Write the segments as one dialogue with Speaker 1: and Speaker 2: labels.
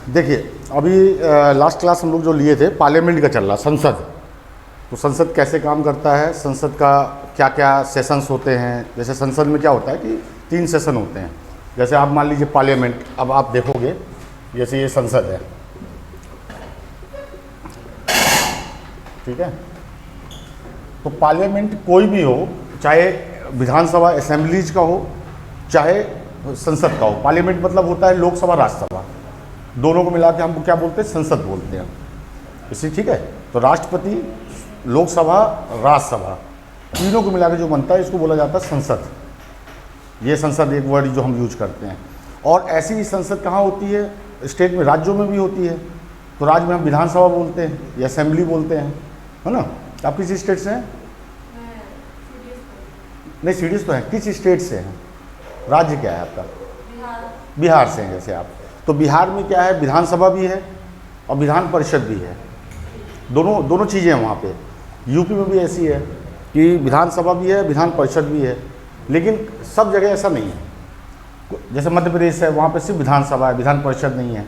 Speaker 1: देखिए अभी last class हम लोग जो लिए थे पार्लियामेंट का चल रहा, संसद। तो संसद कैसे काम करता है, संसद का क्या क्या सेशंस होते हैं। जैसे संसद में क्या होता है कि 3 सेशन होते हैं। जैसे आप मान लीजिए पार्लियामेंट, अब आप देखोगे जैसे ये संसद है, ठीक है। तो पार्लियामेंट कोई भी हो, चाहे विधानसभा असेंबलीज का हो चाहे संसद का हो। पार्लियामेंट मतलब होता है लोकसभा राज्यसभा, दोनों को मिला के हम क्या बोलते हैं, संसद बोलते हैं इसी, ठीक है। तो राष्ट्रपति, लोकसभा, राज्यसभा, तीनों को मिला के जो बनता है इसको बोला जाता है संसद। ये संसद एक वर्ड जो हम यूज करते हैं। और ऐसी ही संसद कहाँ होती है, स्टेट में, राज्यों में भी होती है। तो राज्य में हम विधानसभा बोलते हैं या असेंबली बोलते हैं, है ना। आप किस स्टेट से हैं? नहीं, सीडीएस तो है। किस स्टेट से हैं? राज्य क्या है आपका? बिहार से हैं जैसे आप। तो बिहार में क्या है, विधानसभा भी है और विधान परिषद भी है। दोनों चीज़ें हैं वहाँ पे। यूपी में भी ऐसी है कि विधानसभा भी है, विधान परिषद भी है, लेकिन सब जगह ऐसा नहीं है। जैसे मध्य प्रदेश है, वहाँ पे सिर्फ विधानसभा है, विधान परिषद नहीं है।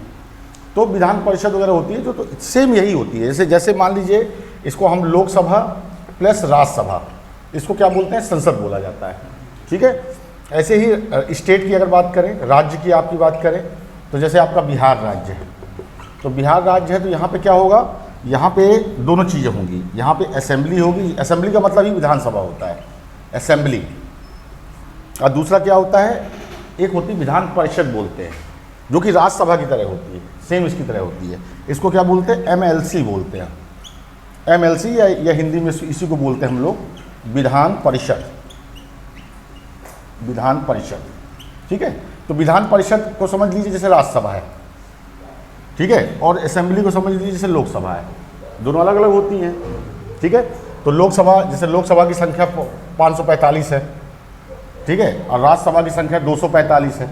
Speaker 1: तो विधान परिषद वगैरह होती है जो, तो सेम यही होती है। जैसे मान लीजिए इसको हम लोकसभा प्लस राज्यसभा, इसको क्या बोलते हैं, संसद बोला जाता है, ठीक है। ऐसे ही स्टेट की अगर बात करें, राज्य की आपकी बात करें, तो जैसे आपका बिहार राज्य है, तो बिहार राज्य है तो यहाँ पे क्या होगा, यहाँ पे दोनों चीज़ें होंगी। यहाँ पे असेंबली होगी, असेंबली का मतलब ही विधानसभा होता है, असेंबली। और दूसरा क्या होता है, एक होती है विधान परिषद बोलते हैं, जो कि राज्यसभा की तरह होती है, सेम इसकी तरह होती है। इसको क्या बोलते हैं, एमएलसी बोलते हैं। एमएलसी या हिंदी में इसी को बोलते हैं हम लोग विधान परिषद, विधान परिषद, ठीक है। तो विधान परिषद को समझ लीजिए जैसे राज्यसभा है, ठीक है, और असेंबली को समझ लीजिए जैसे लोकसभा है। दोनों अलग अलग होती हैं, ठीक है। तो लोकसभा, जैसे लोकसभा की संख्या 545 है, ठीक है, और राज्यसभा की संख्या 245 है,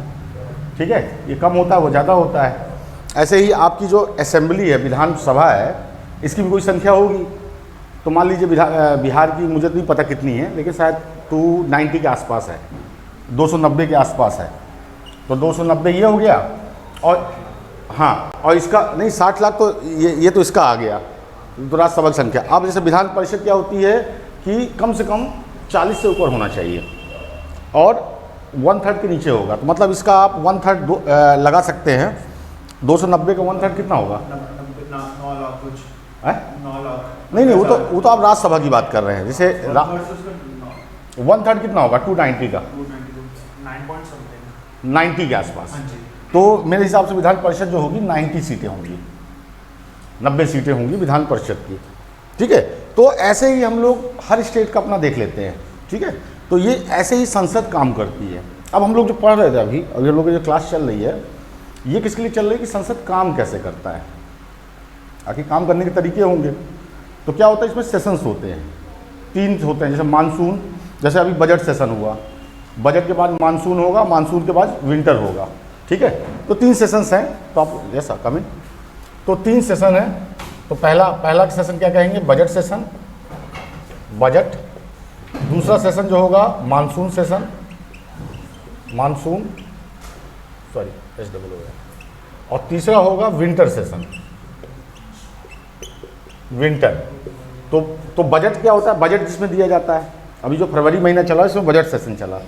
Speaker 1: ठीक है। ये कम होता है, वो ज़्यादा होता है। ऐसे ही आपकी जो असेंबली है, विधानसभा है, इसकी भी कोई संख्या होगी। तो मान लीजिए बिहार की मुझे नहीं पता कितनी है, लेकिन शायद 290 के आसपास है, 290 के आसपास है। तो 290 ये हो गया, और हाँ, और इसका नहीं 60 लाख, तो ये तो इसका आ गया, तो राज्यसभा की संख्या। अब जैसे विधान परिषद क्या होती है कि कम से कम 40 से ऊपर होना चाहिए और 1/3 के नीचे होगा। तो मतलब इसका आप 1/3 लगा सकते हैं। 290 का 1/3 कितना होगा?
Speaker 2: 9 लाख कुछ। 9 लाख
Speaker 1: नहीं, वो तो आप राज्यसभा की बात कर रहे हैं। जैसे 1/3 कितना होगा 290 का? 90 के आसपास। तो मेरे हिसाब से विधान परिषद जो होगी 90 सीटें होंगी, 90 सीटें होंगी विधान परिषद की, ठीक है। तो ऐसे ही हम लोग हर स्टेट का अपना देख लेते हैं, ठीक है। तो ये ऐसे ही संसद काम करती है। अब हम लोग जो पढ़ रहे थे अभी लोगों की जो क्लास चल रही है, ये किसके लिए चल रही है कि संसद काम कैसे करता है, आखिर काम करने के तरीके होंगे। तो क्या होता है, इसमें सेशंस होते हैं, 3 होते हैं। जैसे मानसून, जैसे अभी बजट सेशन हुआ, बजट के बाद मानसून होगा, मानसून के बाद विंटर होगा, ठीक है। तो 3 सेशंस हैं। तो आप जैसा कमेंट, तो 3 सेशन है। तो पहला सेशन क्या कहेंगे, बजट सेशन, बजट। दूसरा सेशन जो होगा monsoon session, monsoon, sorry SW हो गया। और तीसरा होगा विंटर सेशन, विंटर। तो बजट क्या होता है, बजट जिसमें दिया जाता है। अभी जो फरवरी महीना चला इसमें बजट सेशन चला।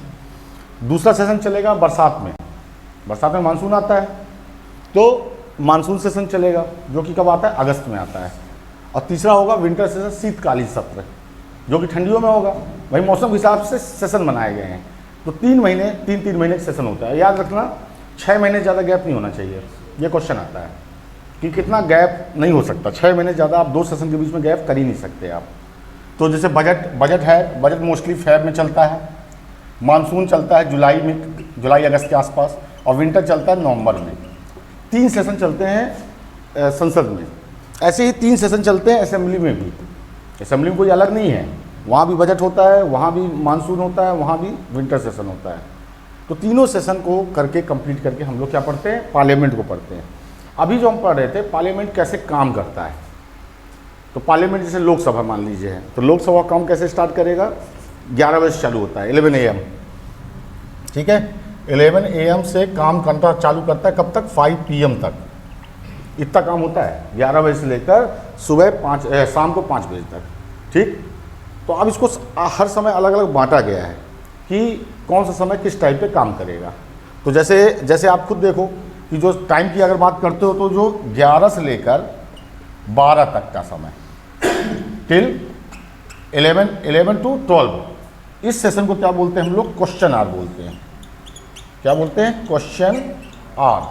Speaker 1: दूसरा सेशन चलेगा बरसात में, बरसात में मानसून आता है, तो मानसून सेशन चलेगा, जो कि कब आता है, अगस्त में आता है। और तीसरा होगा विंटर सेशन, शीतकालीन सत्र, जो कि ठंडियों में होगा। वही मौसम के हिसाब से सेशन बनाए गए हैं। तो 3 महीने के सेशन होता है। याद रखना 6 महीने ज़्यादा गैप नहीं होना चाहिए। ये क्वेश्चन आता है कि कितना गैप नहीं हो सकता, 6 महीने ज़्यादा आप 2 सेशन के बीच में गैप कर ही नहीं सकते आप। तो जैसे बजट है, बजट मोस्टली फेब में चलता है, मानसून चलता है जुलाई अगस्त के आसपास, और विंटर चलता है नवंबर में। 3 सेशन चलते हैं संसद में। ऐसे ही 3 सेशन चलते हैं असेंबली में भी। असेंबली में कोई अलग नहीं है, वहाँ भी बजट होता है, वहाँ भी मानसून होता है, वहाँ भी विंटर सेशन होता है। तो तीनों सेशन को करके कंप्लीट करके हम लोग क्या पढ़ते हैं, पार्लियामेंट को पढ़ते हैं। अभी जो हम पढ़ रहे थे पार्लियामेंट कैसे काम करता है, तो पार्लियामेंट जैसे लोकसभा मान लीजिए है, तो लोकसभा काम कैसे स्टार्ट करेगा, 11 बजे चालू होता है, 11 AM, ठीक है। 11 AM से काम करता चालू करता है, कब तक, 5 PM तक, इतना काम होता है 11 बजे से लेकर शाम को 5 बजे तक। ठीक, तो अब इसको हर समय अलग अलग बांटा गया है कि कौन सा समय किस टाइम पे काम करेगा। तो जैसे आप खुद देखो कि जो टाइम की अगर बात करते हो तो जो 11 से लेकर 12 तक का समय टिल 11 टू 12, इस सेशन को क्या बोलते हैं हम लोग? क्वेश्चन आवर बोलते हैं। क्या बोलते हैं? Question hour.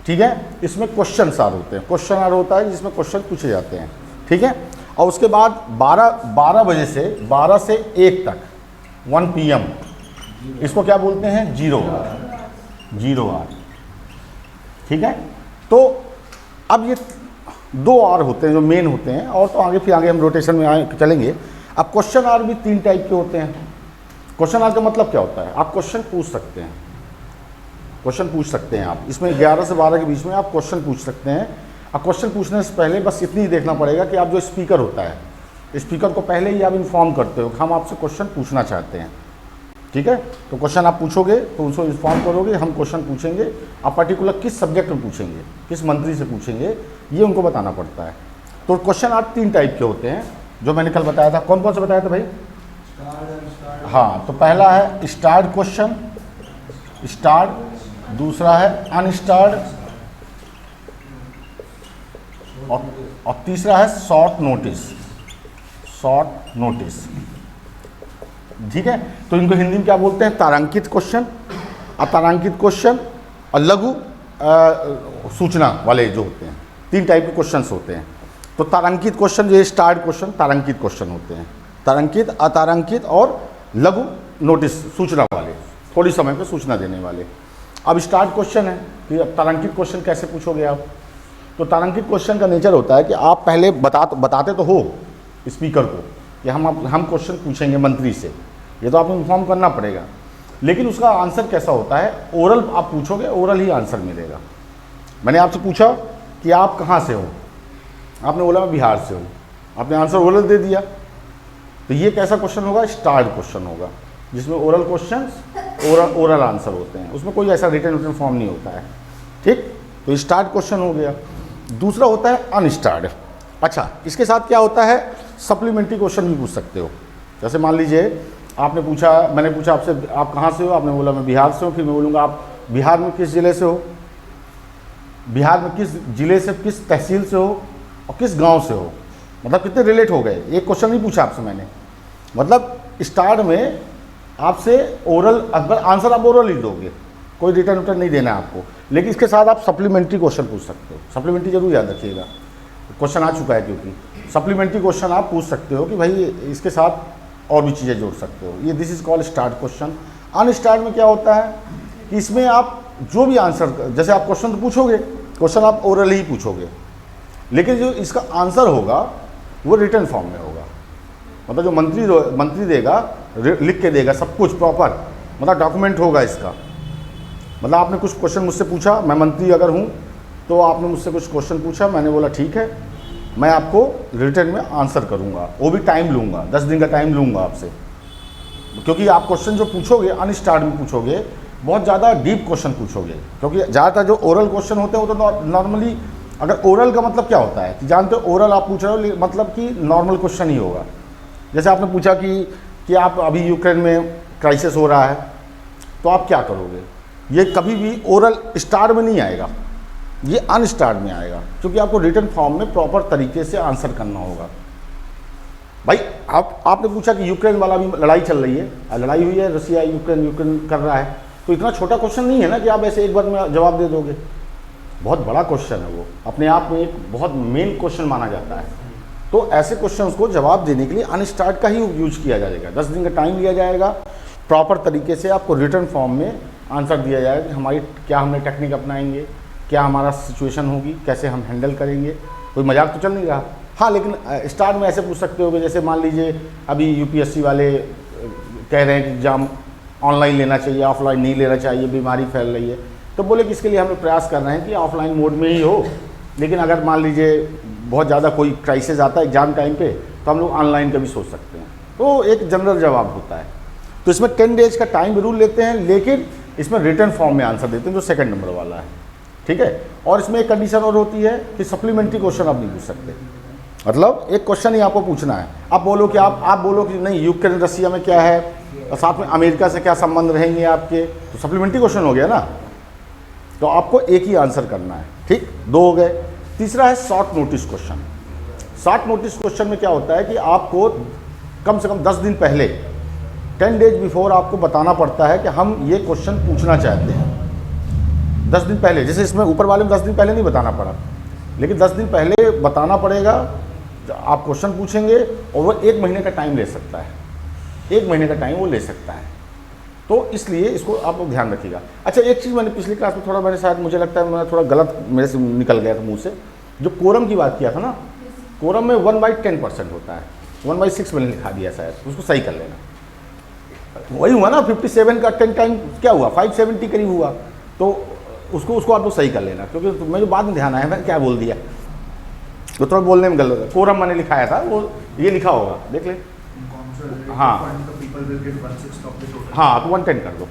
Speaker 1: ठीक है, इसमें क्वेश्चन आवर होते हैं। क्वेश्चन आवर होता है जिसमें क्वेश्चन पूछे जाते हैं। ठीक है, और उसके बाद 12 बजे से 12 से 1 तक 1 PM, इसको क्या बोलते हैं? Zero hour. ठीक है, तो अब ये 2 आवर होते हैं जो मेन होते हैं, और तो फिर आगे हम रोटेशन में चलेंगे। अब क्वेश्चन आवर भी 3 टाइप के होते हैं। क्वेश्चन आवर का मतलब क्या होता है? आप क्वेश्चन पूछ सकते हैं, आप इसमें 11 से 12 के बीच में आप क्वेश्चन पूछ सकते हैं। अब क्वेश्चन पूछने से पहले बस इतनी ही देखना पड़ेगा कि आप जो स्पीकर होता है, स्पीकर को पहले ही आप इन्फॉर्म करते हो कि हम आपसे क्वेश्चन पूछना चाहते हैं। ठीक है, तो क्वेश्चन आप पूछोगे तो उनको इन्फॉर्म करोगे हम क्वेश्चन पूछेंगे, आप पर्टिकुलर किस सब्जेक्ट में पूछेंगे, किस मंत्री से पूछेंगे, ये उनको बताना पड़ता है। तो क्वेश्चन आप 3 टाइप के होते हैं जो मैंने कल बताया था। कौन कौन से बताया था भाई? हाँ, तो पहला है स्टार्ड क्वेश्चन, दूसरा है अनस्टार्ड, और तीसरा है शॉर्ट नोटिस। ठीक है, तो इनको हिंदी में क्या बोलते हैं? तारांकित क्वेश्चन, अतारांकित क्वेश्चन और लघु सूचना वाले जो होते हैं। 3 टाइप के क्वेश्चंस होते हैं। तो तारांकित क्वेश्चन, ये स्टार्ड क्वेश्चन तारांकित क्वेश्चन होते हैं। तारांकित, अतारांकित और लघु नोटिस, सूचना वाले, थोड़ी समय पे सूचना देने वाले। अब स्टार्ट क्वेश्चन है कि अब तारांकित क्वेश्चन कैसे पूछोगे आप? तो तारांकित क्वेश्चन का नेचर होता है कि आप पहले बताते तो हो स्पीकर को कि हम क्वेश्चन पूछेंगे मंत्री से, ये तो आपको इन्फॉर्म करना पड़ेगा, लेकिन उसका आंसर कैसा होता है? ओरल आप पूछोगे, ओरल ही आंसर मिलेगा। मैंने आपसे पूछा कि आप कहाँ से हो, आपने बोला मैं बिहार से हूँ, आपने आंसर ओरल दे दिया, तो ये कैसा क्वेश्चन होगा? स्टार्ड क्वेश्चन होगा, जिसमें ओरल क्वेश्चन ओरल आंसर होते हैं, उसमें कोई ऐसा रिटन फॉर्म नहीं होता है। ठीक, तो स्टार्ड क्वेश्चन हो गया। दूसरा होता है अनस्टार्ड। अच्छा, इसके साथ क्या होता है? सप्लीमेंट्री क्वेश्चन भी पूछ सकते हो। जैसे मान लीजिए मैंने पूछा आपसे आप कहाँ से हो, आपने बोला मैं बिहार से हूँ, फिर मैं बोलूँगा आप बिहार में किस ज़िले से हो, बिहार में किस ज़िले से, किस तहसील से हो और किस गांव से हो, मतलब कितने रिलेट हो गए। एक क्वेश्चन नहीं पूछा आपसे मैंने, मतलब स्टार्ट में आपसे ओरल आंसर आप ओरल ही दोगे, कोई रिटर्न नहीं देना है आपको, लेकिन इसके साथ आप सप्लीमेंट्री क्वेश्चन पूछ सकते हो। सप्लीमेंट्री जरूर याद रखिएगा, क्वेश्चन आ चुका है, क्योंकि सप्लीमेंट्री क्वेश्चन आप पूछ सकते हो कि भाई इसके साथ और भी चीज़ें जोड़ सकते हो। ये this is called start question. Unstarred में क्या होता है कि इसमें आप जो भी आंसर, जैसे आप क्वेश्चन तो पूछोगे, क्वेश्चन आप ओरल ही पूछोगे, लेकिन जो इसका आंसर होगा वो रिटर्न फॉर्म में होगा। मतलब जो मंत्री देगा, लिख के देगा सब कुछ प्रॉपर, मतलब डॉक्यूमेंट होगा इसका। मतलब आपने कुछ क्वेश्चन मुझसे पूछा, मैं मंत्री अगर हूँ तो आपने मुझसे कुछ क्वेश्चन पूछा, मैंने बोला ठीक है, मैं आपको रिटर्न में आंसर करूँगा, वो भी टाइम लूँगा, 10 दिन का टाइम लूँगा आपसे, क्योंकि आप क्वेश्चन जो पूछोगे अनस्टार्ट में पूछोगे, बहुत ज़्यादा डीप क्वेश्चन पूछोगे, क्योंकि ज़्यादातर जो ओरल क्वेश्चन होते हैं वो तो नॉर्मली, अगर ओरल का मतलब क्या होता है कि जानते हो, ओरल आप पूछ रहे हो मतलब कि नॉर्मल क्वेश्चन ही होगा। जैसे आपने पूछा कि आप अभी यूक्रेन में क्राइसिस हो रहा है, तो आप क्या करोगे, ये कभी भी ओरल स्टार्ट में नहीं आएगा, ये अनस्टार्ट में आएगा, क्योंकि आपको रिटन फॉर्म में प्रॉपर तरीके से आंसर करना होगा। भाई आपने पूछा कि यूक्रेन वाला भी लड़ाई चल रही है, लड़ाई हुई है, रसिया यूक्रेन कर रहा है, तो इतना छोटा क्वेश्चन नहीं है ना कि आप ऐसे एक बार में जवाब दे दोगे, बहुत बड़ा क्वेश्चन है वो, अपने आप में एक बहुत मेन क्वेश्चन माना जाता है। तो ऐसे क्वेश्चंस को जवाब देने के लिए अनस्टार्ट का ही यूज किया जाएगा, 10 दिन का टाइम लिया जाएगा, प्रॉपर तरीके से आपको रिटन फॉर्म में आंसर दिया जाएगा कि हमारी क्या हमने टेक्निक अपनाएंगे, क्या हमारा सिचुएशन होगी, कैसे हम हैंडल करेंगे। कोई मजाक तो चल नहीं रहा। हाँ, लेकिन स्टार्ट में ऐसे पूछ सकते हो कि जैसे मान लीजिए अभी यूपीएससी वाले कह रहे हैं कि एग्ज़ाम ऑनलाइन लेना चाहिए, ऑफलाइन नहीं लेना चाहिए, बीमारी फैल रही है, तो बोले कि इसके लिए हम लोग प्रयास कर रहे हैं कि ऑफलाइन मोड में ही हो, लेकिन अगर मान लीजिए बहुत ज़्यादा कोई क्राइसिस आता है एग्जाम टाइम पे, तो हम लोग ऑनलाइन का भी सोच सकते हैं। तो एक जनरल जवाब होता है। तो इसमें 10 डेज का टाइम जरूर लेते हैं, लेकिन इसमें रिटन फॉर्म में आंसर देते हैं, जो सेकंड नंबर वाला है। ठीक है। और इसमें एक कंडीशन और होती है कि सप्लीमेंट्री क्वेश्चन आप नहीं पूछ सकते, मतलब एक क्वेश्चन ही आपको पूछना है। आप बोलो कि आप बोलो कि नहीं यूक्रेन रसिया में क्या है और साथ में अमेरिका से क्या संबंध रहेंगे आपके, तो सप्लीमेंट्री क्वेश्चन हो गया ना, तो आपको एक ही आंसर करना है, ठीक। 2 हो गए। तीसरा है short notice question. Short notice question में क्या होता है कि आपको कम से कम 10 दिन पहले 10 डेज बिफोर आपको बताना पड़ता है कि हम ये क्वेश्चन पूछना चाहते हैं। 10 दिन पहले, जैसे इसमें ऊपर वाले में 10 दिन पहले नहीं बताना पड़ा, लेकिन 10 दिन पहले बताना पड़ेगा। आप क्वेश्चन पूछेंगे और वो 1 महीने का टाइम ले सकता है, 1 महीने का टाइम वो ले सकता है, तो इसलिए इसको आप लोग ध्यान रखिएगा। अच्छा, एक चीज़ मैंने पिछली क्लास में थोड़ा मैंने शायद मुझे लगता है मैं थोड़ा गलत मेरे से निकल गया था मुँह से, जो कोरम की बात किया था ना, कोरम में 1/10% होता है, 1/6 मैंने लिखा दिया शायद, उसको सही कर लेना। वही हुआ ना 57 का 10 टाइम क्या हुआ, 570 करीब हुआ, तो उसको आप लोग सही कर लेना, क्योंकि मैं जो बाद में ध्यान आया मैं क्या बोल दिया, तो थोड़ा बोलने में गलत है। कोरम मैंने लिखाया था, वो ये लिखा होगा, देख ले। हाँ हाँ, तो 110 कर दो,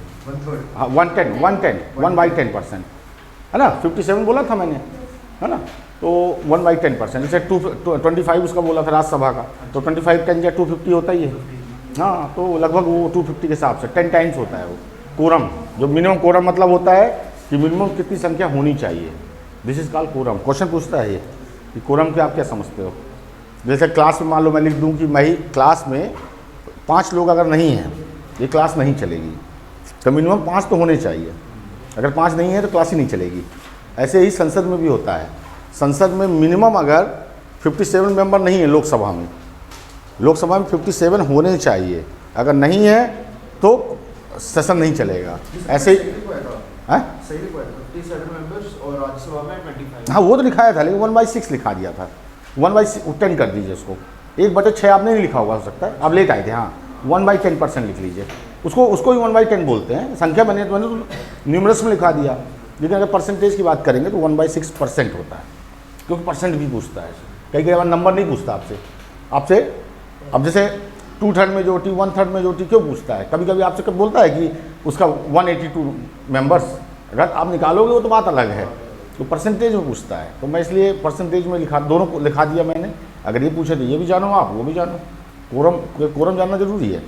Speaker 1: हाँ 110 1/10%, है ना। 57 बोला था मैंने, है ना, तो 1/10%, जैसे 25 उसका बोला था राज्यसभा का, तो 25 10 या 250 होता ही है, हाँ, तो लगभग वो 250 के हिसाब से 10 टाइम्स होता है वो कोरम। जो मिनिमम कोरम मतलब होता है कि मिनिमम कितनी संख्या होनी चाहिए, this is called quorum. Question पूछता है ये कि कोरम के आप क्या समझते हो। जैसे क्लास में मान लो मैं लिख दूँ कि मैं क्लास में 5 लोग अगर नहीं हैं, ये क्लास नहीं चलेगी, तो मिनिमम 5 तो होने चाहिए, अगर 5 नहीं है तो क्लास ही नहीं चलेगी। ऐसे ही संसद में भी होता है, संसद में मिनिमम अगर 57 मेंबर नहीं है, लोकसभा में 57 होने चाहिए, अगर नहीं है तो सेशन नहीं चलेगा। ऐसे ही हाँ, वो तो लिखाया था, लेकिन 1/6 लिखा दिया था, 1/10 कर दीजिए उसको, 1/6 आपने नहीं लिखा होगा, हो सकता है आप लेट आए थे, हाँ 1/10% लिख लीजिए, उसको ही 1/10 बोलते हैं। संख्या मैंने तो न्यूमरस में लिखा दिया, लेकिन अगर परसेंटेज की बात करेंगे तो 1/6% होता है, क्योंकि परसेंट भी पूछता है, कई बार नंबर नहीं पूछता आपसे। अब जैसे 2/3 मेजोरिटी 1/3 मेजोरिटी क्यों पूछता है, कभी कभी आपसे कब बोलता है कि उसका 182 मेंबर्स, अगर आप निकालोगे वो तो बात अलग है, तो परसेंटेज में पूछता है, तो मैं इसलिए परसेंटेज में दोनों को लिखा दिया मैंने। अगर ये पूछे तो ये भी जानो आप, वो भी जानो, कोरम जानना जरूरी है।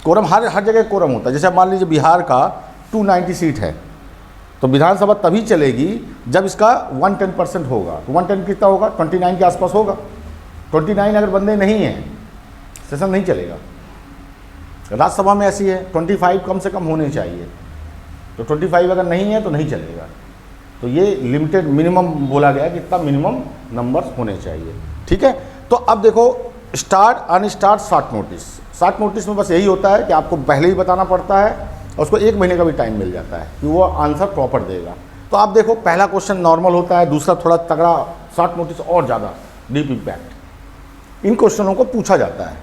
Speaker 1: कोरम हर जगह कोरम होता है। जैसे मान लीजिए बिहार का 290 सीट है, तो विधानसभा तभी चलेगी जब इसका 110% होगा। तो 110 कितना होगा, 29 के आसपास होगा। 29 अगर बंदे नहीं हैं, सेशन नहीं चलेगा। राज्यसभा में ऐसी है, 25 कम से कम होने चाहिए, तो 25 अगर नहीं है तो नहीं चलेगा। तो ये लिमिटेड मिनिमम बोला गया कि इतना मिनिमम नंबर्स होने चाहिए, ठीक है। तो अब देखो start unstarred short notice. Short notice में बस यही होता है कि आपको पहले ही बताना पड़ता है और उसको 1 महीने का भी टाइम मिल जाता है कि वो आंसर प्रॉपर देगा। तो आप देखो पहला क्वेश्चन नॉर्मल होता है, दूसरा थोड़ा तगड़ा, शॉर्ट नोटिस और ज़्यादा डीप इम्पैक्ट। इन क्वेश्चनों को पूछा जाता है,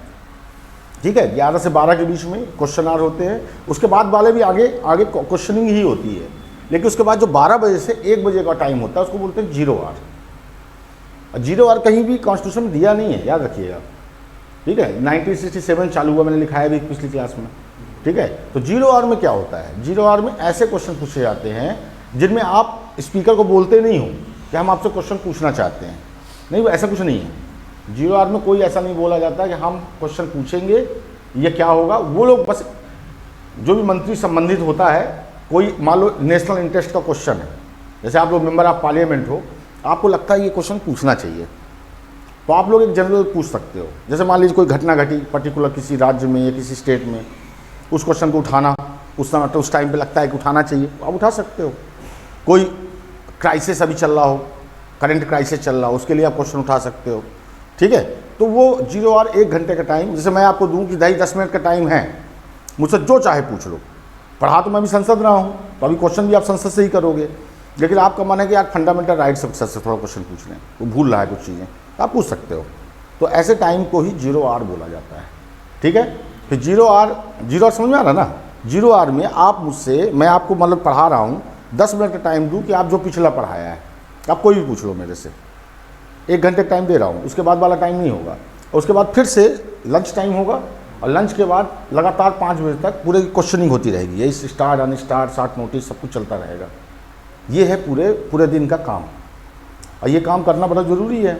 Speaker 1: ठीक है। 11 से 12 के बीच में क्वेश्चन आर होते हैं, उसके बाद वाले भी आगे क्वेश्चनिंग ही होती है, लेकिन उसके बाद जो 12 बजे से 1 बजे का टाइम होता है उसको बोलते हैं 0 आवर। 0 आवर कहीं भी कॉन्स्टिट्यूशन में दिया नहीं है, याद रखिएगा, ठीक है। 1967 चालू हुआ, मैंने लिखाया भी पिछली क्लास में, ठीक है। तो 0 आवर में क्या होता है, 0 आवर में ऐसे क्वेश्चन पूछे जाते हैं जिनमें आप स्पीकर को बोलते नहीं हो कि हम आपसे क्वेश्चन पूछना चाहते हैं, नहीं, ऐसा कुछ नहीं है। 0 आवर में कोई ऐसा नहीं बोला जाता कि हम क्वेश्चन पूछेंगे, ये क्या होगा। वो लोग बस जो भी मंत्री संबंधित होता है, कोई मान लो नेशनल इंटरेस्ट का क्वेश्चन है, जैसे आप लोग मेंबर ऑफ पार्लियामेंट हो, आपको लगता है ये क्वेश्चन पूछना चाहिए, तो आप लोग एक जनरल पूछ सकते हो। जैसे मान लीजिए कोई घटना घटी पर्टिकुलर किसी राज्य में या किसी स्टेट में, उस क्वेश्चन को उठाना उस टाइम पे लगता है कि उठाना चाहिए, तो आप उठा सकते हो। कोई क्राइसिस अभी चल रहा हो, करंट क्राइसिस चल रहा हो, उसके लिए आप क्वेश्चन उठा सकते हो, ठीक है। तो वो 0 आवर 1 घंटे का टाइम, जैसे मैं आपको दूं कि 10 मिनट का टाइम है, मुझसे जो चाहे पूछ लो। पढ़ा तो मैं भी संसद रहा हूँ, तो अभी क्वेश्चन भी आप संसद से ही करोगे, लेकिन आपका मन है कि यार फंडामेंटल राइट्स से थोड़ा क्वेश्चन पूछ लें, वो भूल रहा है कुछ चीज़ें, तो आप पूछ सकते हो। तो ऐसे टाइम को ही 0 आवर बोला जाता है, ठीक है। फिर 0 आवर समझ में आ रहा ना। 0 आवर में आप मुझसे, मैं आपको मतलब पढ़ा रहा हूँ, 10 मिनट का टाइम दूँ कि आप जो पिछला पढ़ाया है आप कोई भी पूछ लो मेरे से, 1 घंटे टाइम दे रहा हूँ, उसके बाद वाला टाइम नहीं होगा। और उसके बाद फिर से लंच टाइम होगा, और लंच के बाद लगातार 5 बजे तक पूरे क्वेश्चनिंग होती रहेगी। यही स्टार्ट अनस्टार्ट शॉर्ट नोटिस सब कुछ चलता रहेगा, ये है पूरे पूरे दिन का काम, और ये काम करना बड़ा ज़रूरी है।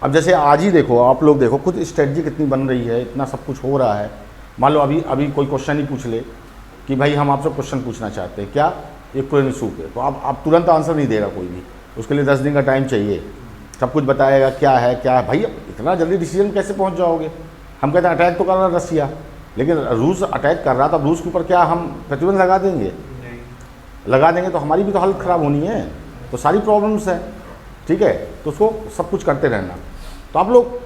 Speaker 1: अब जैसे आज ही देखो, आप लोग देखो खुद स्ट्रेटजी कितनी बन रही है, इतना सब कुछ हो रहा है। मान लो अभी अभी कोई क्वेश्चन ही पूछ ले कि भाई हम आपसे क्वेश्चन पूछना चाहते हैं, क्या एक पूरे इशू पे, तो आप तुरंत आंसर नहीं देगा कोई भी, उसके लिए 10 दिन का टाइम चाहिए, सब कुछ बताएगा क्या है भाई इतना जल्दी डिसीजन कैसे पहुंच जाओगे। हम कहते हैं अटैक तो कर रहा रसिया, लेकिन रूस अटैक कर रहा था, रूस के ऊपर क्या हम प्रतिबंध लगा देंगे? लगा देंगे तो हमारी भी तो हालत ख़राब होनी है, तो सारी प्रॉब्लम्स है, ठीक है। तो उसको सब कुछ करते रहना। तो आप लोग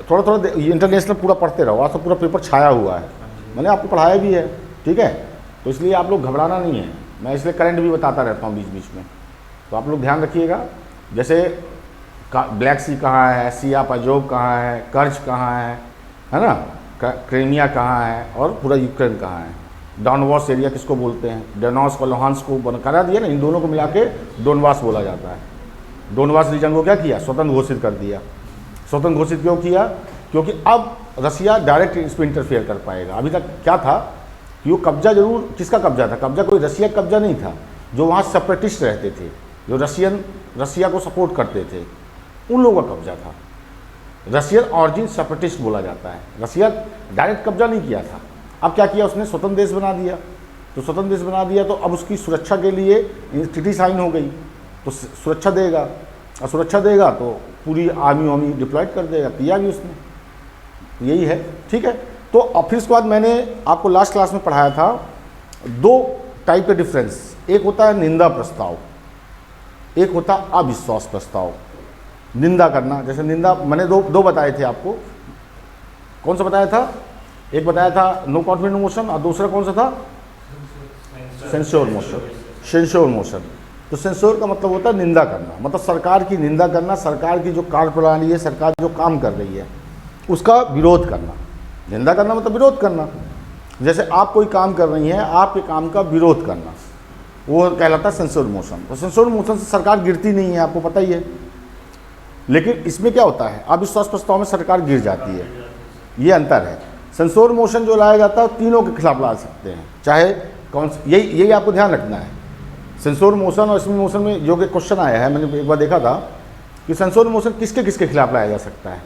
Speaker 1: थोड़ा थोड़ा इंटरनेशनल पूरा पढ़ते रहो, आज तो पूरा पेपर छाया हुआ है, मैंने आपको पढ़ाया भी है, ठीक है। तो इसलिए आप लोग घबराना नहीं है, मैं इसलिए करंट भी बताता रहता हूँ बीच बीच में। तो आप लोग ध्यान रखिएगा, जैसे ब्लैक सी कहाँ है, सिया पजोब कहाँ है, कर्ज कहाँ है ना, क्रीमिया कहाँ है, और पूरा यूक्रेन कहाँ है, डॉनबास एरिया किसको बोलते हैं, डोनबास को लुहांस्क को बना करा दिया ना, इन दोनों को मिला के डोनबास बोला जाता है। डोनबास रीजन को क्या किया, स्वतंत्र घोषित कर दिया। स्वतंत्र घोषित क्यों किया? क्योंकि अब रसिया डायरेक्ट इस पर इंटरफेयर कर पाएगा। अभी तक क्या था कि वो कब्जा जरूर, किसका कब्जा था? कब्जा कोई रसिया का कब्जा नहीं था, जो वहाँ सेपरेटिस्ट रहते थे, जो रसिया को सपोर्ट करते थे, उन लोगों का कब्जा था। रशियन ऑरिजिन सेपरेटिस्ट बोला जाता है। रसिया डायरेक्ट कब्जा नहीं किया था। अब क्या किया उसने, स्वतंत्र देश बना दिया। तो स्वतंत्र देश बना दिया तो अब उसकी सुरक्षा के लिए ट्रीटी साइन हो गई, तो सुरक्षा देगा, और सुरक्षा देगा तो पूरी आर्मी वार्मी डिप्लॉयड कर देगा, किया भी उसने। यही है, ठीक है। तो अब फिर उसके बाद मैंने आपको लास्ट क्लास में पढ़ाया था 2 टाइप के डिफरेंस, एक होता है निंदा प्रस्ताव, एक होता है अविश्वास प्रस्ताव। निंदा करना, जैसे निंदा मैंने दो बताए थे आपको। कौन सा बताया था? एक बताया था नो कॉन्फिडेंस मोशन, और दूसरा कौन सा था? Censure motion. सेंश्योर मोशन, तो सेंश्योर का मतलब होता है निंदा करना, मतलब सरकार की निंदा करना, सरकार की जो कार्यप्रणाली है, सरकार जो काम कर रही है उसका विरोध करना। निंदा करना मतलब विरोध करना। जैसे आप कोई काम कर रही हैं, आपके काम का विरोध करना, वो कहलाता है सेंश्योर मोशन। तो सेंश्योर मोशन से सरकार गिरती नहीं है, आपको पता ही है। लेकिन इसमें क्या होता है, अविश्वास प्रस्ताव में सरकार गिर जाती है, ये अंतर है। सेंश्योर मोशन जो लाया जाता है तीनों के खिलाफ ला सकते हैं, चाहे कौन, यही आपको ध्यान रखना है। सेंश्योर मोशन और इसमें मोशन में जो कि क्वेश्चन आया है, मैंने एक बार देखा था कि सेंश्योर मोशन किसके किसके खिलाफ लाया जा सकता है।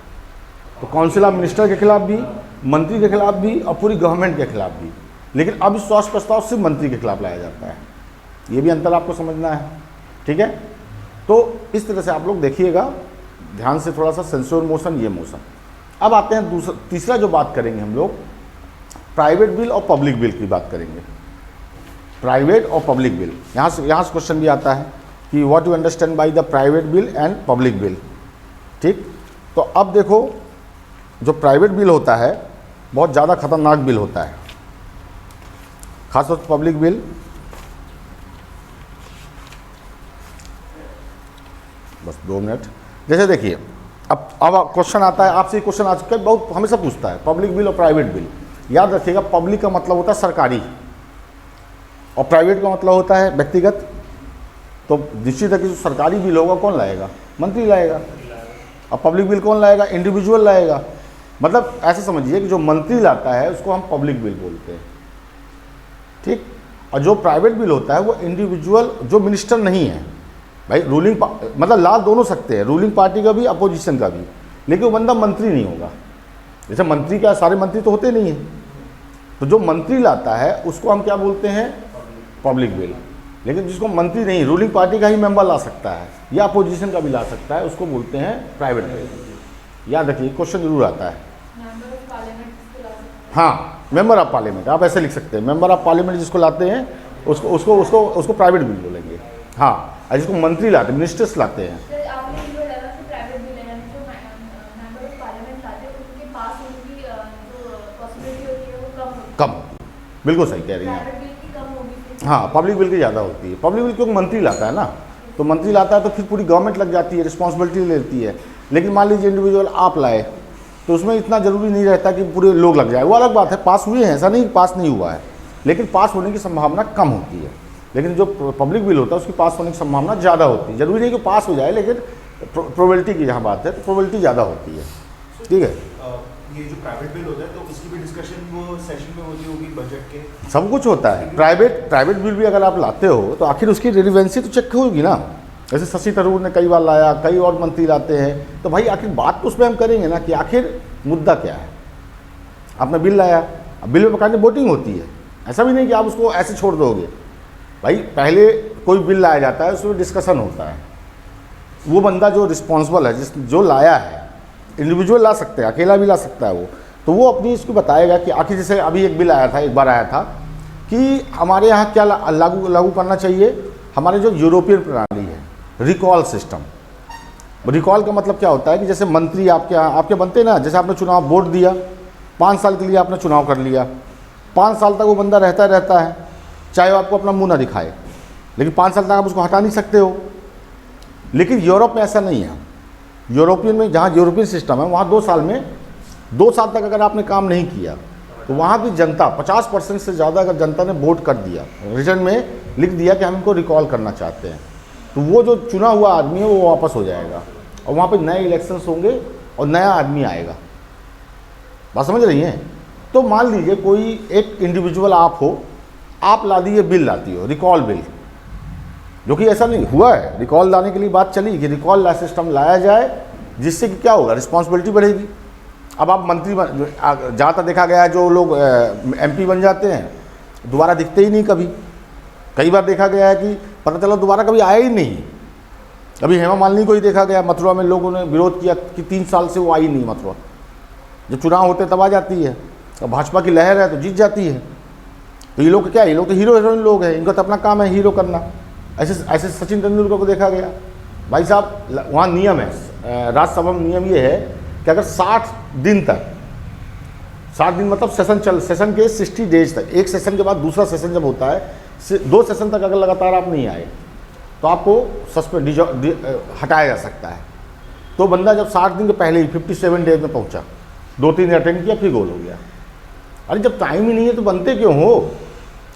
Speaker 1: तो काउंसिल ऑफ मिनिस्टर के खिलाफ भी, मंत्री के खिलाफ भी, और पूरी गवर्नमेंट के खिलाफ भी। लेकिन अविश्वास प्रस्ताव सिर्फ मंत्री के खिलाफ लाया जाता है, ये भी अंतर आपको समझना है, ठीक है। तो इस तरह से आप लोग देखिएगा ध्यान से थोड़ा सा, सेंश्योर मोशन, ये मोशन। अब आते हैं तीसरा जो बात करेंगे हम लोग, प्राइवेट बिल और पब्लिक बिल की बात करेंगे। प्राइवेट और पब्लिक बिल, यहाँ से क्वेश्चन भी आता है कि what you understand by the private bill and public bill, ठीक। तो अब देखो, जो प्राइवेट बिल होता है बहुत ज़्यादा खतरनाक बिल होता है, खासतौर पर पब्लिक बिल। बस 2 मिनट। जैसे देखिए, अब क्वेश्चन आता है, आपसे क्वेश्चन आ चुका है, बहुत हमेशा पूछता है, पब्लिक बिल और प्राइवेट बिल। याद रखिएगा, पब्लिक का मतलब होता है सरकारी, और प्राइवेट का मतलब होता है व्यक्तिगत। तो निश्चित है कि जो सरकारी बिल होगा कौन लाएगा? मंत्री लाएगा। और पब्लिक बिल कौन लाएगा? इंडिविजुअल लाएगा। मतलब ऐसे समझिए कि जो मंत्री लाता है उसको हम पब्लिक बिल बोलते हैं, ठीक। और जो प्राइवेट बिल होता है वो इंडिविजुअल, जो मिनिस्टर नहीं है, भाई रूलिंग मतलब ला दोनों सकते हैं, रूलिंग पार्टी का भी, अपोजिशन का भी, लेकिन वो बंदा मंत्री नहीं होगा। जैसे मंत्री क्या, सारे मंत्री तो होते नहीं हैं, तो जो मंत्री लाता है उसको हम क्या बोलते हैं? Public bill. लेकिन जिसको मंत्री नहीं, रूलिंग पार्टी का ही मेंबर ला सकता है या अपोजिशन का भी ला सकता है, उसको बोलते हैं प्राइवेट बिल। याद रखिए, क्वेश्चन जरूर आता है। हाँ, मेंबर ऑफ पार्लियामेंट, आप ऐसे लिख सकते हैं, मेंबर ऑफ पार्लियामेंट जिसको लाते हैं उसको उसको उसको उसको प्राइवेट बिल बोलेंगे। हाँ, और जिसको मंत्री लाते हैं, मिनिस्टर्स लाते हैं, कम। बिल्कुल सही कह रही हैं। हाँ, पब्लिक बिल की ज़्यादा होती है। पब्लिक बिल क्योंकि मंत्री लाता है ना, तो मंत्री लाता है तो फिर पूरी गवर्नमेंट लग जाती है, रिस्पॉन्सिबिलिटी लेती है। लेकिन मान लीजिए इंडिविजुअल आप लाए, तो उसमें इतना ज़रूरी नहीं रहता कि पूरे लोग लग जाए। वो अलग बात है, पास हुए हैं, ऐसा नहीं पास नहीं हुआ है, लेकिन पास होने की संभावना कम होती है। लेकिन जो पब्लिक बिल होता है उसकी पास होने की संभावना ज़्यादा होती है। जरूरी नहीं कि पास हो जाए, लेकिन प्रोबेबिलिटी की जहाँ बात है तो प्रोबेबिलिटी ज़्यादा होती है, ठीक है।
Speaker 2: ये जो प्राइवेट बिल होता है तो उसकी भी डिस्कशन वो सेशन में होती होगी बजट के?
Speaker 1: सब कुछ होता है। प्राइवेट बिल भी अगर आप लाते हो तो आखिर उसकी रिलेवेंसी तो चेक होगी ना। जैसे शशि थरूर ने कई बार लाया, कई और मंत्री लाते हैं, तो भाई आखिर बात तो उसमें हम करेंगे ना कि आखिर मुद्दा क्या है। आपने बिल लाया, अब बिल में बकायदे वोटिंग होती है, ऐसा भी नहीं कि आप उसको ऐसे छोड़ दोगे। भाई पहले कोई बिल लाया जाता है, उसमें डिस्कशन होता है, वो बंदा जो रिस्पॉन्सिबल है, जो लाया है, इंडिविजुअल ला सकते हैं, अकेला भी ला सकता है वो, तो वो अपनी इसको बताएगा कि आखिर जैसे अभी एक बिल आया था, एक बार आया था कि हमारे यहाँ क्या लागू करना चाहिए, हमारे जो यूरोपियन प्रणाली है, रिकॉल सिस्टम। रिकॉल का मतलब क्या होता है कि जैसे मंत्री आपके यहाँ आपके बनते ना, जैसे आपने चुनाव वोट दिया, 5 साल के लिए आपने चुनाव कर लिया, 5 साल तक वो बंदा रहता है, चाहे वो आपको अपना मुंह ना दिखाए, लेकिन 5 साल तक आप उसको हटा नहीं सकते हो। लेकिन यूरोप में ऐसा नहीं है। यूरोपियन में, जहाँ यूरोपियन सिस्टम है, वहाँ 2 साल तक अगर आपने काम नहीं किया तो वहाँ की जनता 50% से ज़्यादा अगर जनता ने वोट कर दिया, रिटर्न में लिख दिया कि हम इनको रिकॉल करना चाहते हैं, तो वो जो चुना हुआ आदमी है वो वापस हो जाएगा और वहाँ पे नए इलेक्शंस होंगे और नया आदमी आएगा। बात समझ रही हैं? तो मान लीजिए कोई एक इंडिविजुअल आप हो, आप ला दिए बिल लाती हो, रिकॉल बिल, जो कि ऐसा नहीं हुआ है। रिकॉल लाने के लिए बात चली कि रिकॉल सिस्टम लाया जाए, जिससे कि क्या होगा, रिस्पॉन्सिबिलिटी बढ़ेगी। अब आप मंत्री जहाँ तक देखा गया है, जो लोग MP बन जाते हैं दोबारा दिखते ही नहीं कभी। कई बार देखा गया है कि पता चला दोबारा कभी आया ही नहीं। अभी हेमा मालिनी को ही देखा गया, मथुरा में लोगों ने विरोध किया कि 3 साल से वो आई नहीं मथुरा। जब चुनाव होते तब आ जाती है, तो भाजपा की लहर है तो जीत जाती है। तो ये लोग क्या है, ये लोग तो हीरो हीरोइन लोग हैं, इनका तो अपना काम है हीरो करना। ऐसे सचिन तेंदुलकर को देखा गया। भाई साहब वहाँ नियम है, राज्यसभा में नियम ये है कि अगर 60 दिन तक, 60 दिन मतलब सेशन के 60 डेज तक, एक सेशन के बाद दूसरा सेशन जब होता है, 2 सेशन तक अगर लगातार आप नहीं आए तो आपको सस्पेंड हटाया जा सकता है। तो बंदा जब 60 दिन के पहले ही 57 डेज में पहुंचा, 2-3 अटेंड किया, फिर गोल हो गया। अरे जब टाइम ही नहीं है तो बनते क्यों हो?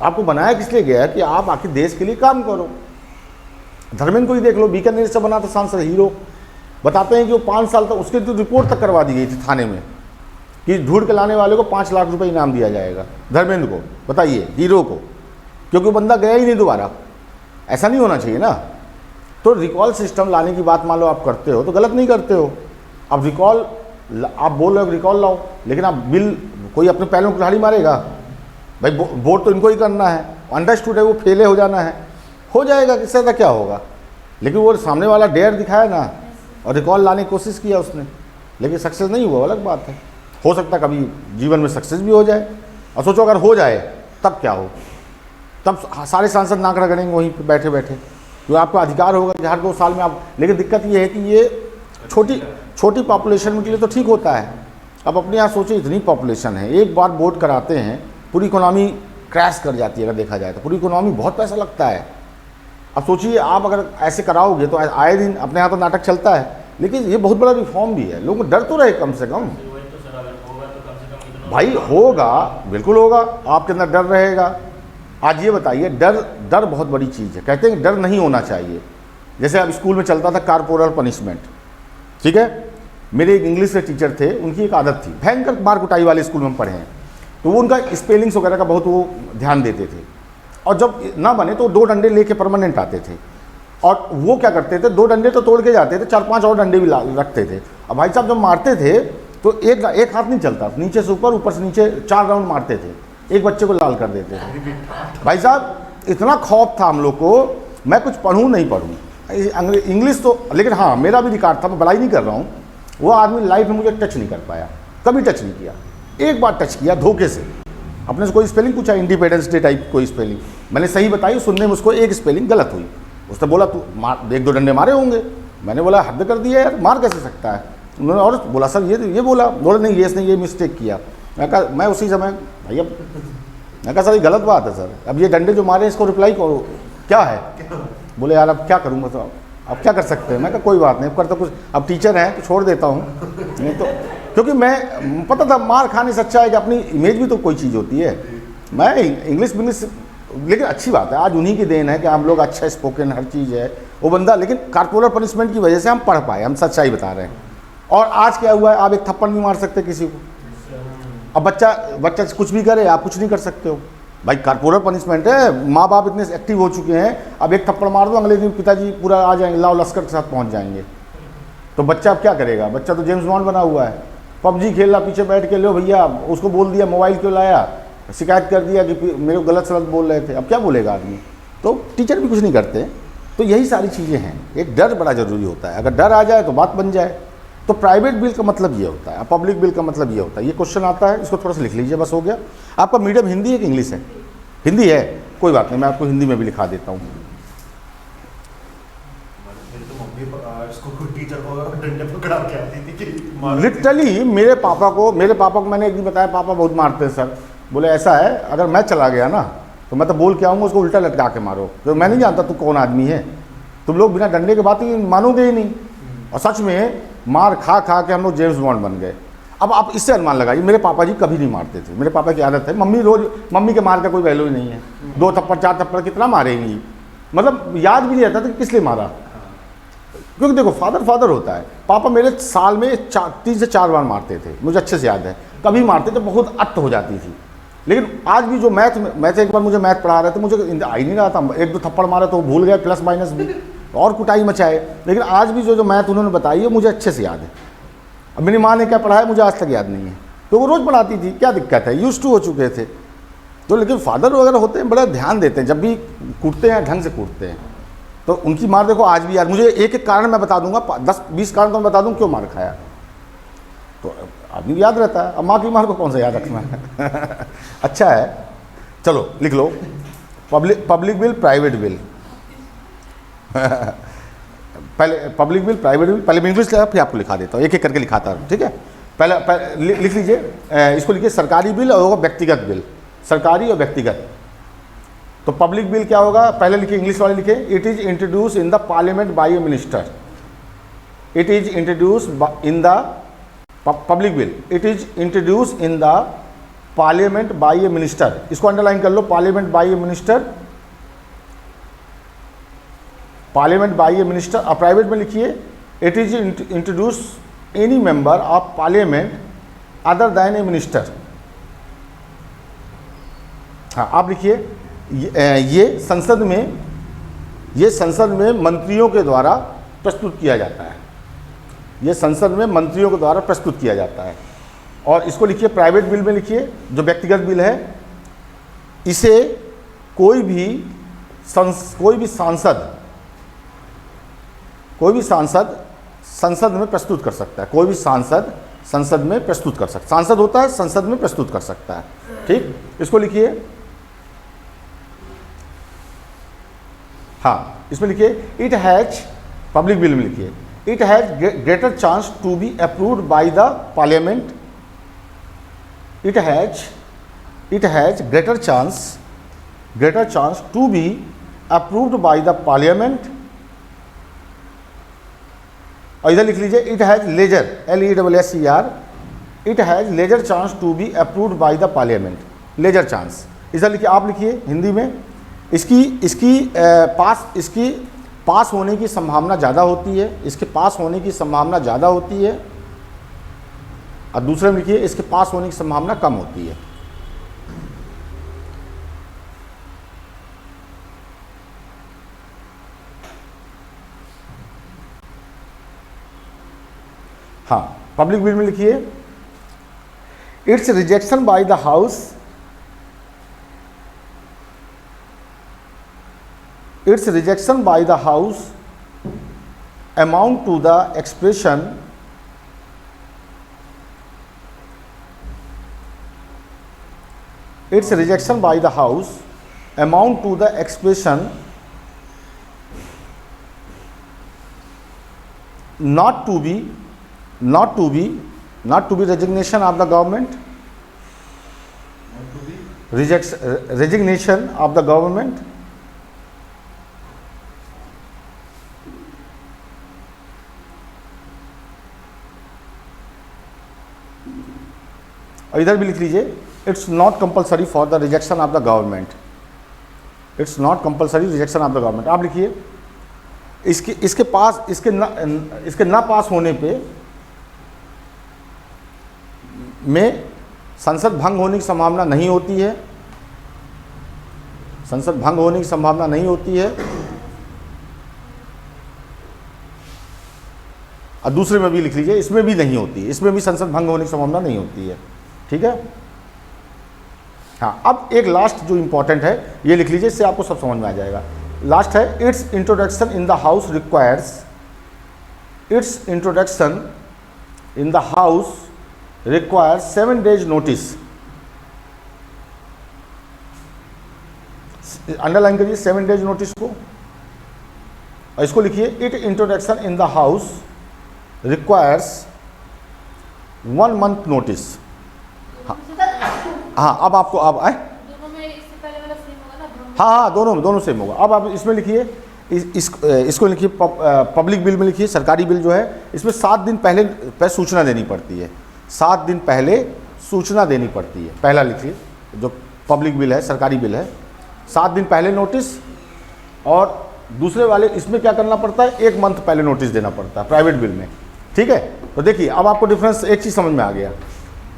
Speaker 1: आपको बनाया किस लिए गया है कि आप आखिर देश के लिए काम करो। धर्मेंद्र को ही देख लो, बीकानेर से बना था सांसद हीरो। बताते हैं कि वो 5 साल तक, उसकी तो रिपोर्ट तक करवा दी गई थी थाने में कि ढूंढ के लाने वाले को 5 लाख रुपए इनाम दिया जाएगा। धर्मेंद्र को, बताइए, हीरो को, क्योंकि बंदा गया ही नहीं दोबारा। ऐसा नहीं होना चाहिए ना। तो रिकॉल सिस्टम लाने की बात मान लो आप करते हो तो गलत नहीं करते हो। अब रिकॉल आप बोल रहे हो रिकॉल लाओ, लेकिन आप बिल, कोई अपने पहलों को कुल्हाड़ी मारेगा? भाई वोट तो इनको ही करना है, अंडरस्टूड है, वो फेले हो जाना है, हो जाएगा, किससे ज़्यादा क्या होगा। लेकिन वो सामने वाला डेयर दिखाया ना और रिकॉल लाने की कोशिश किया उसने, लेकिन सक्सेस नहीं हुआ, अलग बात है। हो सकता कभी जीवन में सक्सेस भी हो जाए। और सोचो अगर हो जाए तब क्या हो, तब सारे सांसद नाक रगड़ेंगे वहीं पर बैठे बैठे। जो आपका अधिकार होगा कि हर 2 साल में आप, लेकिन दिक्कत ये है कि ये छोटी पॉपुलेशन के लिए तो ठीक होता है। अब अपने यहाँ सोचिए, इतनी पॉपुलेशन है, एक बार वोट कराते हैं, पूरी इकोनॉमी क्रैश कर जाती है। अगर देखा जाए तो पूरी इकोनॉमी, बहुत पैसा लगता है। अब सोचिए आप अगर ऐसे कराओगे तो आए दिन अपने यहाँ तो नाटक चलता है, लेकिन ये बहुत बड़ा रिफॉर्म भी है। लोगों को डर तो रहे कम से कम। भाई होगा, बिल्कुल होगा, आपके अंदर डर रहेगा। आज ये बताइए, डर बहुत बड़ी चीज़ है। कहते हैं डर नहीं होना चाहिए। जैसे अब स्कूल में चलता था कॉर्पोरल पनिशमेंट, ठीक है। मेरे एक इंग्लिश के टीचर थे, उनकी एक आदत थी, भयंकर मार कुटाई वाले स्कूल में पढ़े हैं, तो वो उनका स्पेलिंग्स वगैरह का बहुत वो ध्यान देते थे। और जब ना बने तो 2 डंडे लेके परमानेंट आते थे। और वो क्या करते थे, 2 डंडे तो तोड़ के जाते थे, 4-5 और डंडे भी रखते थे। अब भाई साहब जब मारते थे तो एक हाथ नहीं चलता, नीचे से ऊपर से नीचे 4 राउंड मारते थे, एक बच्चे को लाल कर देते थे। भाई साहब इतना खौफ था हम लोग को, मैं कुछ पढ़ूँ नहीं पढ़ूँ इंग्लिश तो, लेकिन हाँ मेरा भी रिकॉर्ड था, मैं बड़ाई नहीं कर रहा हूँ। वो आदमी लाइफ में मुझे टच नहीं कर पाया, कभी टच नहीं किया। एक बार टच किया धोखे से, अपने से कोई स्पेलिंग पूछा, इंडिपेंडेंस डे टाइप कोई स्पेलिंग, मैंने सही बताई, सुनने में उसको एक स्पेलिंग गलत हुई। उसने बोला तू 1-2 डंडे मारे होंगे। मैंने बोला हद कर दिया यार, मार कैसे सकता है। उन्होंने और बोला सर ये बोला नहीं, ये इसने ये मिस्टेक किया। मैं कहा, मैं उसी समय भैया, मैं कहा सर ये गलत बात है सर, अब ये डंडे जो मारे इसको रिप्लाई करो क्या है। बोले यार अब क्या करूँगा, तो अब क्या कर सकते हैं। मैं कहा कोई बात नहीं, अब करता कुछ, अब टीचर हैं तो छोड़ देता हूँ, नहीं तो, क्योंकि मैं पता था मार खाने से अच्छा है कि अपनी इमेज भी तो कोई चीज़ होती है। मैं इंग्लिश, लेकिन अच्छी बात है, आज उन्हीं की देन है कि हम लोग अच्छा स्पोकन हर चीज़ है वो बंदा, लेकिन कॉर्पोरल पनिशमेंट की वजह से हम पढ़ पाए, हम सच्चाई बता रहे हैं। और आज क्या हुआ है, आप एक थप्पड़ नहीं मार सकते किसी को, अब बच्चा बच्चा कुछ भी करे, आप कुछ नहीं कर सकते हो भाई, कॉर्पोरल पनिशमेंट है। माँ बाप इतने एक्टिव हो चुके हैं, अब एक थप्पड़ मार दो, अगले दिन पिताजी पूरा आ जाएंगे, लाओ लश्कर के साथ पहुँच जाएंगे। तो बच्चा अब क्या करेगा? बच्चा तो जेम्स बॉन्ड बना हुआ है, पबजी खेल रहा, पीछे बैठ के लो भैया, उसको बोल दिया मोबाइल क्यों लाया, शिकायत कर दिया कि मेरे को गलत सलत बोल रहे थे, अब क्या बोलेगा आदमी? तो टीचर भी कुछ नहीं करते। तो यही सारी चीज़ें हैं, एक डर बड़ा ज़रूरी होता है, अगर डर आ जाए तो बात बन जाए। तो प्राइवेट बिल का मतलब ये होता है, पब्लिक बिल का मतलब ये होता है। ये क्वेश्चन आता है, इसको थोड़ा सा लिख लीजिए, बस हो गया। आपका मीडियम हिंदी है कि इंग्लिश है? हिंदी है, कोई बात नहीं, मैं आपको हिंदी में भी लिखा देता हूँ।
Speaker 2: मेरे तो मम्मी इसको टीचर को डंडे पकड़ा के आती थी कि
Speaker 1: लिटरली मेरे पापा को मैंने एक दिन बताया, पापा बहुत मारते हैं सर। बोले ऐसा है, अगर मैं चला गया ना तो मैं तो बोल के आऊँगा उसको उल्टा लटका के मारो, तो मैं नहीं जानता तू कौन आदमी है, तुम लोग बिना डंडे के बात ही मानोगे ही नहीं। और सच में मार खा खा के हम लोग जेम्स बॉन्ड बन गए। अब आप इससे अनुमान लगाइए, मेरे पापा जी कभी नहीं मारते थे, मेरे पापा की आदत है, मम्मी के मार का कोई वैल्यू ही नहीं है, 2 थप्पड़ 4 थप्पड़ कितना मारेंगी, मतलब याद भी नहीं रहता था कि किस लिए मारा। क्योंकि देखो फादर होता है, पापा मेरे साल में 3 से 4 बार मारते थे, मुझे अच्छे से याद है। कभी मारते थे बहुत अट्ट हो जाती थी, लेकिन आज भी जो मैथ एक बार मुझे मैथ पढ़ा रहे थे, मुझे आ ही नहीं रहा था, 1-2 थप्पड़ मारा तो भूल गया, प्लस माइनस भी और कुटाई मचाए। लेकिन आज भी जो मैथ उन्होंने बताई है मुझे अच्छे से याद है। अब मेरी माँ ने क्या पढ़ाया मुझे आज तक याद नहीं है, तो वो रोज़ पढ़ाती थी, क्या दिक्कत है, यूज टू हो चुके थे। तो लेकिन फादर वगैरह होते हैं, बड़ा ध्यान देते हैं, जब भी कूटते हैं ढंग से कूटते हैं। तो उनकी मार देखो आज भी याद, मुझे एक एक कारण मैं बता दूंगा, 10-20 कारण तो मैं बता दूँ क्यों मार खाया, तो आदमी याद रहता है। अब माँ की मार को कौन सा याद रखना है अच्छा है, चलो लिख लो, पब्लिक बिल प्राइवेट बिल पहले पब्लिक बिल प्राइवेट बिल, पहले मैं इंग्लिश लिखा फिर आपको लिखा देता हूँ, एक एक करके लिखाता हूँ, ठीक है। पहले लिख लीजिए, इसको लिखिए सरकारी बिल और व्यक्तिगत बिल, सरकारी और व्यक्तिगत। तो पब्लिक बिल क्या होगा, पहले लिखिए इंग्लिश वाले लिखिए, it is introduce in the parliament by a minister, it is introduce in the public bill, it is introduce in the parliament by a minister, इसको अंडरलाइन कर लो, parliament by a minister, parliament by a minister. और private में लिखिए it is introduce any member of parliament other than a minister. हाँ आप लिखिए, ये संसद में मंत्रियों के द्वारा प्रस्तुत किया जाता है, ये संसद में मंत्रियों के द्वारा प्रस्तुत किया जाता है। और इसको लिखिए प्राइवेट बिल में लिखिए, जो व्यक्तिगत बिल है, इसे कोई भी सांसद संसद में प्रस्तुत कर सकता है, कोई भी सांसद संसद में प्रस्तुत कर सकता, सांसद होता है संसद में प्रस्तुत कर सकता है, ठीक। इसको लिखिए, हाँ इसमें लिखिए इट हैज, पब्लिक बिल में लिखिए it has greater chance to be approved by the parliament, it has greater chance to be approved by the parliament. और इधर लिख लीजिए it has lesser, LESSER, it has lesser chance to be approved by the parliament, lesser chance. इधर लिखिए, आप लिखिए हिंदी में, इसकी पास होने की संभावना ज़्यादा होती है, इसके पास होने की संभावना ज़्यादा होती है। और दूसरे में लिखिए इसके पास होने की संभावना कम होती है। हाँ पब्लिक बिल में लिखिए it's rejection by the house, its rejection by the house amount to the expression its rejection by the house amount to the expression not to be resignation of the government, resignation of the government, और इधर भी लिख लीजिए it's not compulsory for the rejection of the government, it's not compulsory rejection of the government. आप लिखिए इसके ना पास होने पे में संसद भंग होने की संभावना नहीं होती है, संसद भंग होने की संभावना नहीं होती है। और दूसरे में भी लिख लीजिए, इसमें भी नहीं होती है, इसमें भी संसद भंग होने की संभावना नहीं होती है। ठीक है। हाँ, अब एक लास्ट जो इंपॉर्टेंट है ये लिख लीजिए, इससे आपको सब समझ में आ जाएगा। लास्ट है, it's introduction in the house requires, it's introduction in the house requires 7 days notice. Underline करिए 7 days नोटिस को, और इसको लिखिए, it introduction in the house requires 1 month notice. हाँ, अब आपको अब आए, हाँ दोनों सेम होगा। अब आप इसमें लिखिए, इसको लिखिए, पब्लिक बिल में लिखिए, सरकारी बिल जो है इसमें 7 दिन पहले सूचना देनी पड़ती है, 7 दिन पहले सूचना देनी पड़ती है। पहला लिखिए, जो पब्लिक बिल है, सरकारी बिल है, 7 दिन पहले नोटिस। और दूसरे वाले इसमें क्या करना पड़ता है, 1 month पहले नोटिस देना पड़ता है प्राइवेट बिल में। ठीक है। तो देखिए अब आपको डिफरेंस एक चीज़ समझ में आ गया।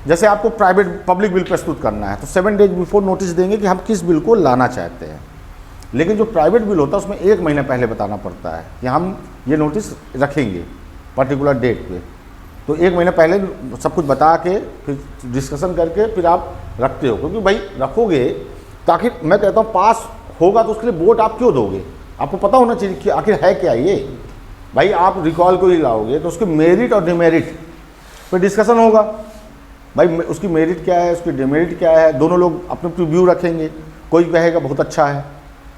Speaker 1: जैसे आपको पब्लिक बिल प्रस्तुत करना है तो 7 days बिफोर नोटिस देंगे कि हम किस बिल को लाना चाहते हैं, लेकिन जो प्राइवेट बिल होता है उसमें 1 महीना पहले बताना पड़ता है कि हम ये नोटिस रखेंगे पर्टिकुलर डेट पे। तो 1 महीना पहले सब कुछ बता के फिर डिस्कशन करके फिर आप रखते हो, क्योंकि भाई रखोगे ताकि, मैं कहता हूँ पास होगा तो उसके लिए वोट आप क्यों दोगे, आपको पता होना चाहिए कि आखिर है क्या ये। भाई आप रिकॉल को ही लाओगे तो उसके मेरिट और डिमेरिट पे डिस्कशन होगा। भाई उसकी मेरिट क्या है, उसकी डिमेरिट क्या है, दोनों लोग अपने अपनी व्यू रखेंगे। कोई कहेगा बहुत अच्छा है,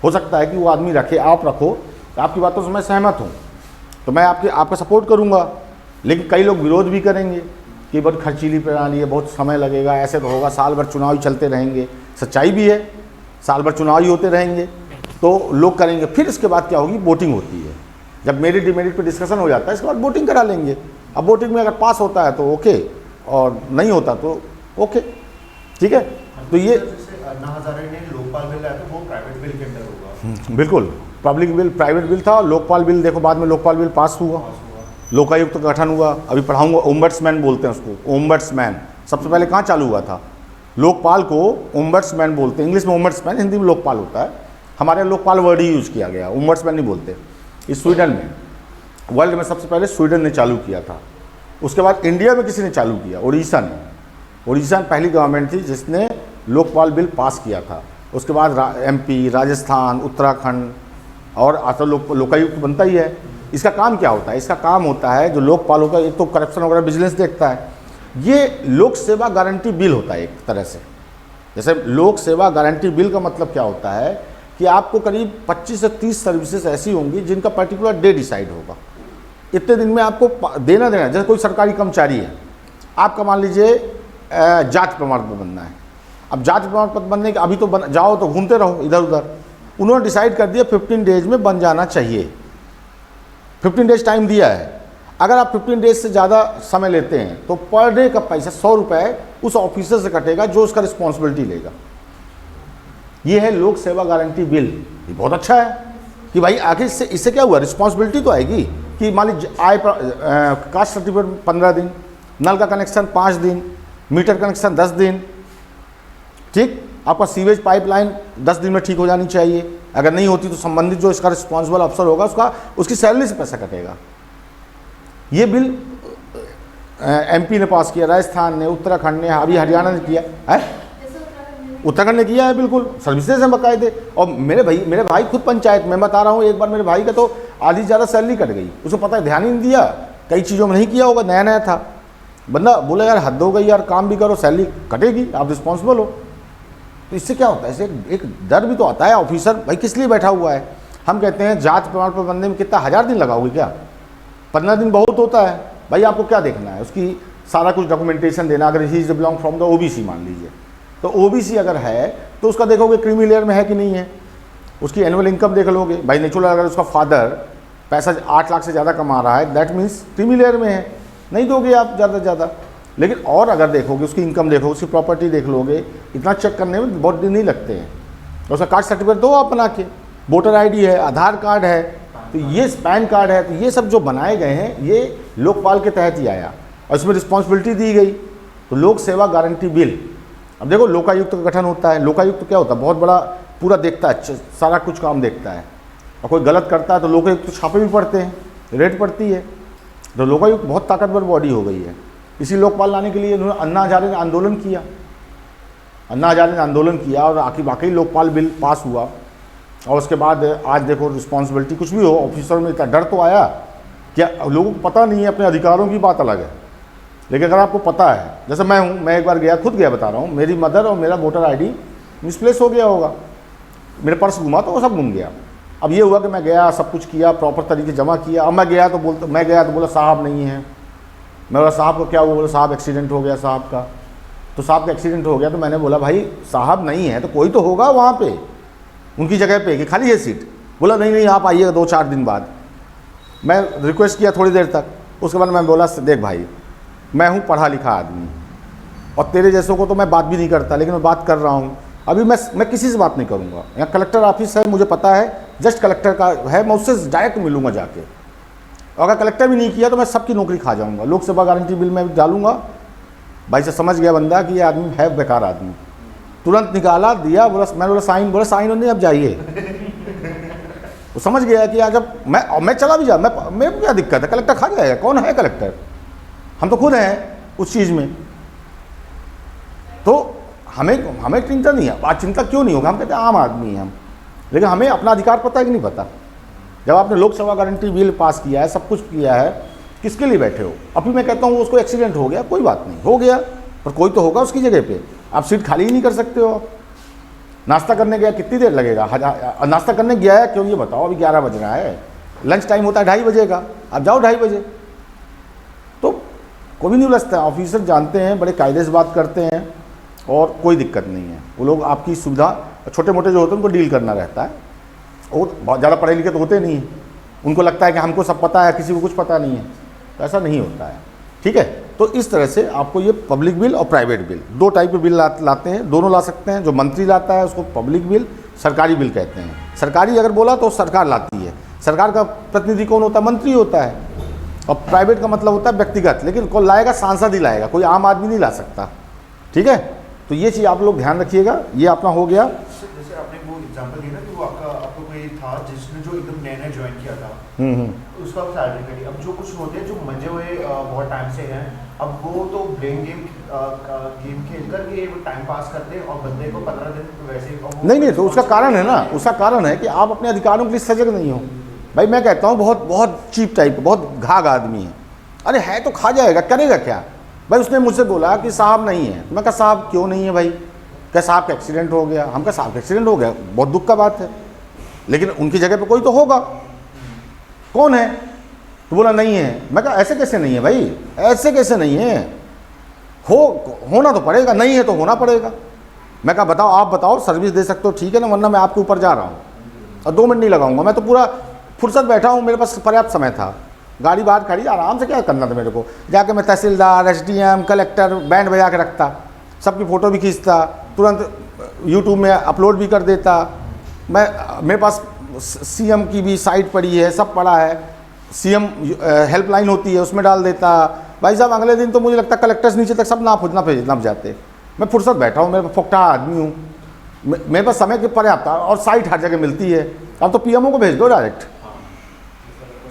Speaker 1: हो सकता है कि वो आदमी रखे, आप रखो, तो आपकी बातों से मैं सहमत हूँ तो मैं आपका सपोर्ट करूँगा। लेकिन कई लोग विरोध भी करेंगे कि बहुत खर्चीली प्रणाली है, बहुत समय लगेगा, ऐसे तो होगा, साल भर चुनाव ही चलते रहेंगे। सच्चाई भी है, साल भर चुनाव ही होते रहेंगे तो लोग करेंगे। फिर इसके बाद क्या होगी, वोटिंग होती है। जब मेरिट डिमेरिट पे डिस्कशन हो जाता है इसके बाद वोटिंग करा लेंगे। अब वोटिंग में अगर पास होता है तो ओके, और नहीं होता तो ओके। ठीक है। तो ये
Speaker 2: अन्ना हजारे ने लोकपाल बिल लाया तो वो प्राइवेट बिल के अंदर होगा।
Speaker 1: बिल्कुल, पब्लिक बिल प्राइवेट बिल था, लोकपाल बिल देखो बाद में लोकपाल बिल पास हुआ, लोकायुक्त का गठन हुआ। अभी पढ़ाऊंगा, ओम्बड्समैन बोलते हैं उसको, ओम्बड्समैन सबसे पहले कहाँ चालू हुआ था, लोकपाल को ओम्बड्समैन बोलते हैं, इंग्लिश में ओम्बड्समैन, हिंदी में लोकपाल होता है। हमारे यहाँ लोकपाल वर्ड ही यूज़ किया गया, ओम्बड्समैन नहीं बोलते। इस स्वीडन में, वर्ल्ड में सबसे पहले स्वीडन ने चालू किया था। उसके बाद इंडिया में किसी ने चालू किया, उड़ीसा ने। उड़ीसा में पहली गवर्नमेंट थी जिसने लोकपाल बिल पास किया था। उसके बाद MP, राजस्थान, उत्तराखंड, और आता लोकायुक्त बनता ही है। इसका काम क्या होता है, इसका काम होता है जो लोकपाल होगा, एक तो करप्शन वगैरह विजिलेंस देखता है। ये लोक सेवा गारंटी बिल होता है एक तरह से। जैसे लोक सेवा गारंटी बिल का मतलब क्या होता है कि आपको करीब 25 से 30 सर्विसेज ऐसी होंगी जिनका पर्टिकुलर डे डिसाइड होगा, इतने दिन में आपको देना। जैसे कोई सरकारी कर्मचारी है, आपका मान लीजिए जाति प्रमाण पत्र बनना है। अब जाति प्रमाण पत्र बनने के अभी तो जाओ तो घूमते रहो इधर उधर। उन्होंने डिसाइड कर दिया 15 days में बन जाना चाहिए, 15 days टाइम दिया है। अगर आप 15 days से ज़्यादा समय लेते हैं तो पर डे का पैसा 100 रुपये उस ऑफिसर से कटेगा जो उसका रिस्पॉन्सिबिलिटी लेगा। ये है लोक सेवा गारंटी बिल। ये बहुत अच्छा है कि भाई आखिर इससे क्या हुआ, रिस्पॉन्सिबिलिटी तो आएगी कि मान लीजिए कास्ट सर्टिफिकेट 15 दिन, नल का कनेक्शन 5 दिन, मीटर कनेक्शन 10 दिन, ठीक। आपका सीवेज पाइपलाइन 10 दिन में ठीक हो जानी चाहिए। अगर नहीं होती तो संबंधित जो इसका रिस्पॉन्सिबल अफसर होगा उसकी सैलरी से पैसा कटेगा। ये बिल MP ने पास किया, राजस्थान ने, उत्तराखंड ने, अभी हरियाणा ने किया है, उत्तराखंड ने किया है, बिल्कुल सर्विसेज हैं बाकायदे। और मेरे भाई खुद पंचायत में, बता रहा हूँ, एक बार मेरे भाई का तो आधी ज़्यादा सैलरी कट गई, उसको पता है, ध्यान ही नहीं दिया, कई चीज़ों में नहीं किया होगा, नया नया था। बंदा बोला यार हद हो गई यार, काम भी करो सैलरी कटेगी, आप रिस्पॉन्सिबल हो। तो इससे क्या होता है, इससे एक डर भी तो आता है, ऑफिसर भाई किस लिए बैठा हुआ है। हम कहते हैं जाति प्रमाण पत्र बनने में कितना 1000 दिन लगाओगे क्या, 15 दिन बहुत होता है। भाई आपको क्या देखना है, उसकी सारा कुछ डॉक्यूमेंटेशन देना। अगर he is belong from the OBC मान लीजिए, तो OBC अगर है तो उसका देखोगे क्रीमी लेयर में है कि नहीं है, उसकी एनुअल इनकम देख लोगे। भाई नेचुरल अगर उसका फादर पैसा 8 लाख से ज़्यादा कमा रहा है, दैट मीन्स क्रीमी लेयर में है, नहीं दोगे आप ज़्यादा से ज़्यादा। लेकिन और अगर देखोगे उसकी इनकम देखोगे, उसकी प्रॉपर्टी देख लोगे, इतना चेक करने में बहुत दिन नहीं लगते हैं। तो उसका कास्ट सर्टिफिकेट दो आप बना के, वोटर ID है, आधार कार्ड है, तो ये पैन कार्ड है, तो ये सब जो बनाए गए हैं ये लोकपाल के तहत ही आया और इसमें रिस्पॉन्सिबिलिटी दी गई तो लोक सेवा गारंटी बिल, अब देखो लोकायुक्त का गठन होता है। लोकायुक्त क्या होता है, बहुत बड़ा पूरा देखता है, सारा कुछ काम देखता है, और कोई गलत करता है तो लोकायुक्त छापे भी पड़ते हैं, रेड पड़ती है। तो लोकायुक्त बहुत ताकतवर बॉडी हो गई है। इसी लोकपाल लाने के लिए उन्होंने अन्ना हजारे ने आंदोलन किया, अन्ना हजारे ने आंदोलन किया और आखिर वाकई लोकपाल बिल पास हुआ। और उसके बाद आज देखो रिस्पॉन्सिबिलिटी, कुछ भी हो ऑफिसर में इतना डर तो आया, क्या लोगों को पता नहीं है अपने अधिकारों की बात अलग है, लेकिन अगर आपको पता है, जैसे मैं हूँ, मैं एक बार गया, खुद गया बता रहा हूँ, मेरी मदर और मेरा वोटर आईडी मिसप्लेस हो गया होगा, मेरे पर्स घुमा तो वो सब गुम गया। अब ये हुआ कि मैं गया, सब कुछ किया, प्रॉपर तरीके जमा किया। अब मैं गया तो बोला साहब नहीं है। मैं बोला साहब को क्या हुआ, बोला साहब एक्सीडेंट हो गया साहब का। तो साहब का एक्सीडेंट हो गया तो मैंने बोला भाई साहब नहीं है तो कोई तो होगा वहाँ पे उनकी जगह पे कि खाली है सीट। बोला नहीं नहीं आप आइएगा 2-4 दिन बाद। मैं रिक्वेस्ट किया थोड़ी देर तक, उसके बाद मैं बोला देख भाई मैं हूँ पढ़ा लिखा आदमी और तेरे जैसों को तो मैं बात भी नहीं करता, लेकिन मैं बात कर रहा हूँ। अभी मैं किसी से बात नहीं करूँगा, यहाँ कलेक्टर ऑफिस है, मुझे पता है, जस्ट कलेक्टर का है, मैं उससे डायरेक्ट मिलूँगा जाके। अगर कलेक्टर भी नहीं किया तो मैं सबकी नौकरी खा जाऊँगा। लोक सेवा गारंटी बिल में डालूँगा। भाई से समझ गया बंदा कि ये आदमी है बेकार आदमी, तुरंत निकाला दिया, मैंने बोला साइन नहीं, अब जाइए। वो समझ गया कि यार जब मैं चला भी जा, मेरे को क्या दिक्कत है, कलेक्टर खा जाएगा, कौन है कलेक्टर, हम तो खुद हैं उस चीज़ में। तो हमें चिंता नहीं है। आज चिंता क्यों नहीं होगा, हम कहते हैं आम आदमी हैं हम, लेकिन हमें अपना अधिकार पता है कि नहीं पता। जब आपने लोक सेवा गारंटी बिल पास किया है, सब कुछ किया है, किसके लिए बैठे हो। अभी मैं कहता हूँ उसको एक्सीडेंट हो गया, कोई बात नहीं, हो गया, पर कोई तो होगा उसकी जगह पे। आप सीट खाली ही नहीं कर सकते हो। नाश्ता करने गया कितनी देर लगेगा, नाश्ता करने गया है क्यों, ये बताओ। अभी 11 बज रहा है, लंच टाइम होता है 2:30 बजे का, आप जाओ 2:30 बजे। तो कोई भी नहीं उलझता है, ऑफिसर जानते हैं, बड़े कायदे से बात करते हैं और कोई दिक्कत नहीं है। वो लोग आपकी सुविधा, छोटे मोटे जो होते हैं उनको डील करना रहता है। वो बहुत ज़्यादा पढ़े लिखे तो होते नहीं, उनको लगता है कि हमको सब पता है, किसी को कुछ पता नहीं है, तो ऐसा नहीं होता है। ठीक है, तो इस तरह से आपको ये पब्लिक बिल और प्राइवेट बिल, 2 टाइप के बिल लाते हैं, दोनों ला सकते हैं। जो मंत्री लाता है उसको पब्लिक बिल, सरकारी बिल कहते हैं। सरकारी अगर बोला तो सरकार लाती है, सरकार का प्रतिनिधि कौन होता है, मंत्री होता है। और प्राइवेट का मतलब होता है व्यक्तिगत, लेकिन कौन लाएगा, सांसद ही लाएगा, कोई आम आदमी नहीं ला सकता। ठीक है, तो ये चीज़ आप लोग ध्यान रखिएगा। ये अपना हो गया।
Speaker 2: जैसे आपने वो एग्जांपल दिया ना कि वो आपको कोई था जिसने जो एकदम नया ज्वाइन किया था, उसका सैलरी कटी। अब जो कुछ होते हैं जो मंजे हुए बहुत टाइम से हैं, अब वो तो ब्लेम गेम खेल कर के टाइम पास करते हैं और बंदे को 15 दिन वैसे
Speaker 1: नहीं, तो उसका कारण है ना, उसका कारण है कि आप अपने अधिकारों के लिए सजग नहीं हो। भाई मैं कहता हूँ बहुत चीप टाइप, बहुत घाघ आदमी है। अरे है तो खा जाएगा, करेगा क्या। भाई उसने मुझसे बोला कि साहब नहीं है, मैं कहा साहब क्यों नहीं है भाई, क्या साहब का एक्सीडेंट हो गया। हम कहा साहब का एक्सीडेंट हो गया, बहुत दुख का बात है, लेकिन उनकी जगह पे कोई तो होगा, कौन है। तो बोला नहीं है। मैं कहा ऐसे कैसे नहीं है भाई, ऐसे कैसे नहीं है, होना तो पड़ेगा, नहीं है तो होना पड़ेगा। मैं कहा बताओ, आप बताओ, सर्विस दे सकते हो ठीक है ना, वरना मैं आपके ऊपर जा रहा हूँ और 2 मिनट नहीं लगाऊंगा। मैं तो पूरा फुर्सत बैठा हूँ, मेरे पास पर्याप्त समय था, गाड़ी बाहर खड़ी, आराम से क्या करना था मेरे को। जाके मैं तहसीलदार, SDM, कलेक्टर बैंड बजा के रखता, सबकी फ़ोटो भी खींचता, तुरंत यूट्यूब में अपलोड भी कर देता। मेरे पास CM की भी साइट पड़ी है, सब पड़ा है, CM हेल्पलाइन होती है उसमें डाल देता। भाई साहब अगले दिन तो मुझे लगता है कलेक्टर्स नीचे तक सब नाप जाते। मैं फुर्सत बैठा हूँ, मेरे पास फोकटा आदमी हूँ, मेरे पास समय के पर्याप्त, और साइट हर जगह मिलती है। अब तो PMO को भेज दो डायरेक्ट,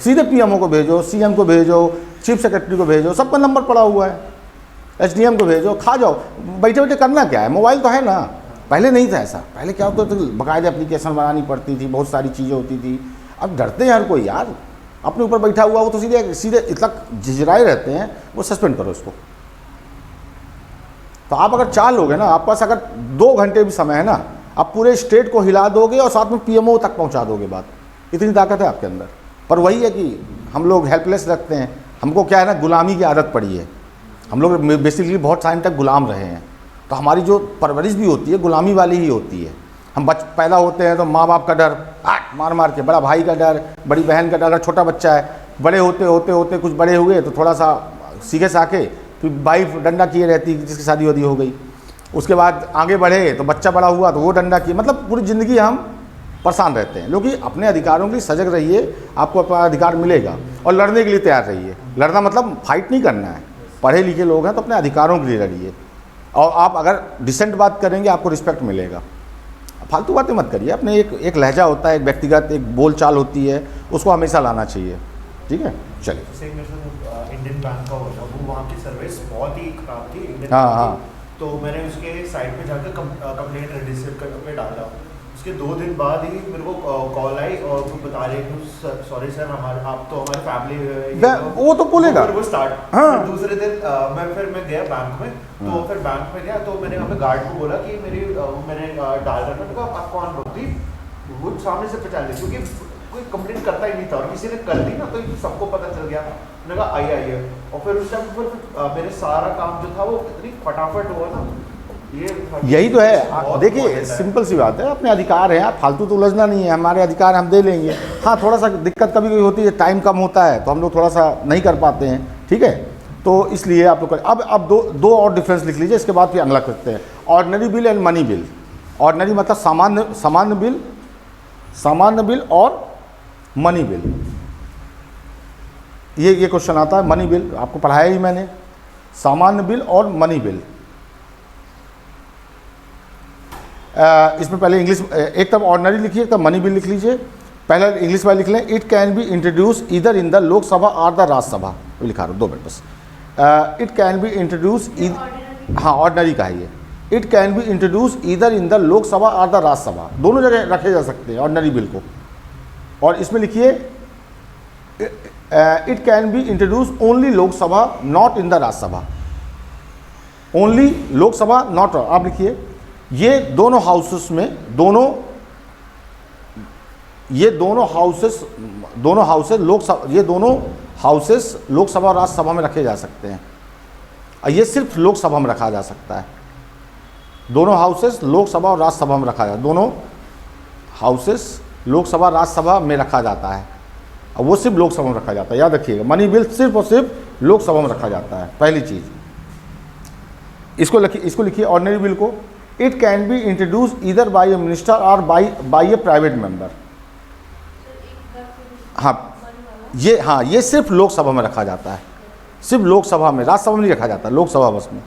Speaker 1: सीधे PMO को भेजो, CM को भेजो, चीफ सेक्रेटरी को भेजो, सबका नंबर पड़ा हुआ है, SDM को भेजो, खा जाओ। बैठे बैठे करना क्या है, मोबाइल तो है ना। पहले नहीं था ऐसा, पहले क्या होता तो बाकायदा एप्लीकेशन बनानी पड़ती थी, बहुत सारी चीज़ें होती थी। अब डरते हैं हर कोई यार, अपने ऊपर बैठा हुआ वो तो सीधे इतना झिझराए रहते हैं, वो सस्पेंड करो इसको। तो आप अगर 4 लोग हैं ना, आपके पास अगर 2 घंटे भी समय है ना, आप पूरे स्टेट को हिला दोगे और साथ में PMO तक पहुंचा दोगे बात, इतनी ताकत है आपके अंदर। पर वही है कि हम लोग हेल्पलेस रखते हैं, हमको क्या है ना, गुलामी की आदत पड़ी है। हम लोग बेसिकली बहुत टाइम तक गुलाम रहे हैं, तो हमारी जो परवरिश भी होती है गुलामी वाली ही होती है। हम पैदा होते हैं तो माँ बाप का डर, मार मार के, बड़ा भाई का डर, बड़ी बहन का डर, अगर छोटा बच्चा है, बड़े होते होते कुछ बड़े हुए तो थोड़ा सा सीखे साखे, फिर वाइफ डंडा किए रहती जिसकी शादी वादी हो गई, उसके बाद आगे बढ़े तो बच्चा बड़ा हुआ तो वो डंडा किए, मतलब पूरी ज़िंदगी हम परेशान रहते हैं। क्योंकि अपने अधिकारों के लिए सजग रहिए, आपको अपना अधिकार मिलेगा, और लड़ने के लिए तैयार रहिए। लड़ना मतलब फाइट नहीं करना है, पढ़े लिखे लोग हैं तो अपने अधिकारों के लिए लड़िए, और आप अगर डिसेंट बात करेंगे आपको रिस्पेक्ट मिलेगा। फालतू बातें मत करिए। अपने एक लहजा होता है, एक व्यक्तिगत एक बोलचाल होती है, उसको हमेशा लाना चाहिए। ठीक है, चलिए।
Speaker 2: जैसे मेरे साथ इंडियन बैंक का होता, वो वहाँ की सर्विस बहुत ही खराब थी, इंडियन
Speaker 1: हाँ,
Speaker 2: बैंक
Speaker 1: हाँ।
Speaker 2: थी। तो मैंने उसके साइट पे जाकर कंप्लेंट रजिस्टर करके डाला। उसके 2 दिन बाद ही मेरे को कॉल आई और वो बता रहे कि सॉरी सर, आप तो हमारी फैमिली,
Speaker 1: वो तो बोलेगा।
Speaker 2: वो स्टार्ट।
Speaker 1: हाँ।
Speaker 2: दूसरे दिन मैं गया बैंक में, तो फिर बैंक में गया तो मैंने वहाँ पे गार्ड को बोला कि मैंने डाल रखा था, आप कौन भक्ति, वो सामने से पहचान ली, क्योंकि कोई कंप्लेंट करता ही नहीं था, और किसी ने कर दी ना तो सबको पता चल गया। मैंने कहा आइए, और फिर उस टाइम पर मेरे सारा काम जो था वो इतनी फटाफट हुआ ना।
Speaker 1: यही तो है। देखिए सिंपल सी बात है, अपने अधिकार हैं, आप फालतू तो उलझना नहीं है, हमारे अधिकार हम दे लेंगे। हाँ, थोड़ा सा दिक्कत कभी कभी होती है, टाइम कम होता है तो हम लोग थोड़ा सा नहीं कर पाते हैं। ठीक है, तो इसलिए आप लोग अब दो और डिफरेंस लिख लीजिए, इसके बाद फिर अगला करते हैं। Ordinary bill and money bill. Ordinary मतलब सामान्य बिल और मनी बिल। ये क्वेश्चन आता है। मनी बिल आपको पढ़ाया ही मैंने, सामान्य बिल और मनी बिल। इसमें पहले इंग्लिश, एक तब ऑर्डिनरी लिखिए, तब मनी बिल लिख लीजिए। पहले इंग्लिश में लिख लें, it can be introduce either in the Lok Sabha और द राज्यसभा। लिखा रहा हूँ 2 मिनट बस। इट कैन बी इंट्रोड्यूस, हाँ ऑर्डिनरी का है ये। It can be introduce either in the Lok Sabha और द राज्यसभा, दोनों जगह रखे जा सकते हैं ऑर्डिनरी बिल को। और इसमें लिखिए it can be introduce only Lok Sabha not in the Rajya Sabha. Only Lok Sabha not, आप लिखिए ये दोनों हाउसेस में, ये दोनों हाउसेस लोकसभा, ये दोनों हाउसेस लोकसभा और राज्यसभा में रखे जा सकते हैं, और ये सिर्फ लोकसभा में रखा जा सकता है। दोनों हाउसेस लोकसभा और राज्यसभा में रखा जाता है, दोनों हाउसेस लोकसभा राज्यसभा में रखा जाता है, और वो सिर्फ लोकसभा में रखा जाता है। याद रखिएगा, मनी बिल सिर्फ और सिर्फ लोकसभा में रखा जाता है, पहली चीज़। इसको लिखिए ऑर्डिनरी बिल को, it can be introduce either by A minister और बाई ए प्राइवेट मेंबर। हाँ, ये सिर्फ लोकसभा में रखा जाता है, सिर्फ लोकसभा में, राज्यसभा में नहीं रखा जाता, लोकसभा बस में,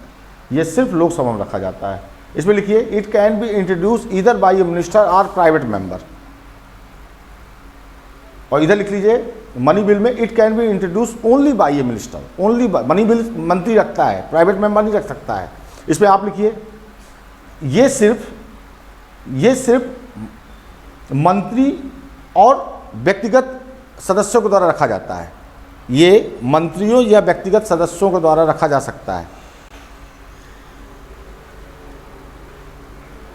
Speaker 1: ये सिर्फ लोकसभा में रखा जाता है। इसमें लिखिए it can be introduce either by A minister और प्राइवेट मेंबर। और इधर लिख लीजिए मनी बिल में, it can be introduce only by A minister. Only money bill मंत्री रखता है, प्राइवेट मेंबर नहीं रख सकता है। इसमें आप लिखिए ये सिर्फ मंत्री और व्यक्तिगत सदस्यों के द्वारा रखा जाता है, ये मंत्रियों या व्यक्तिगत सदस्यों के द्वारा रखा जा सकता है।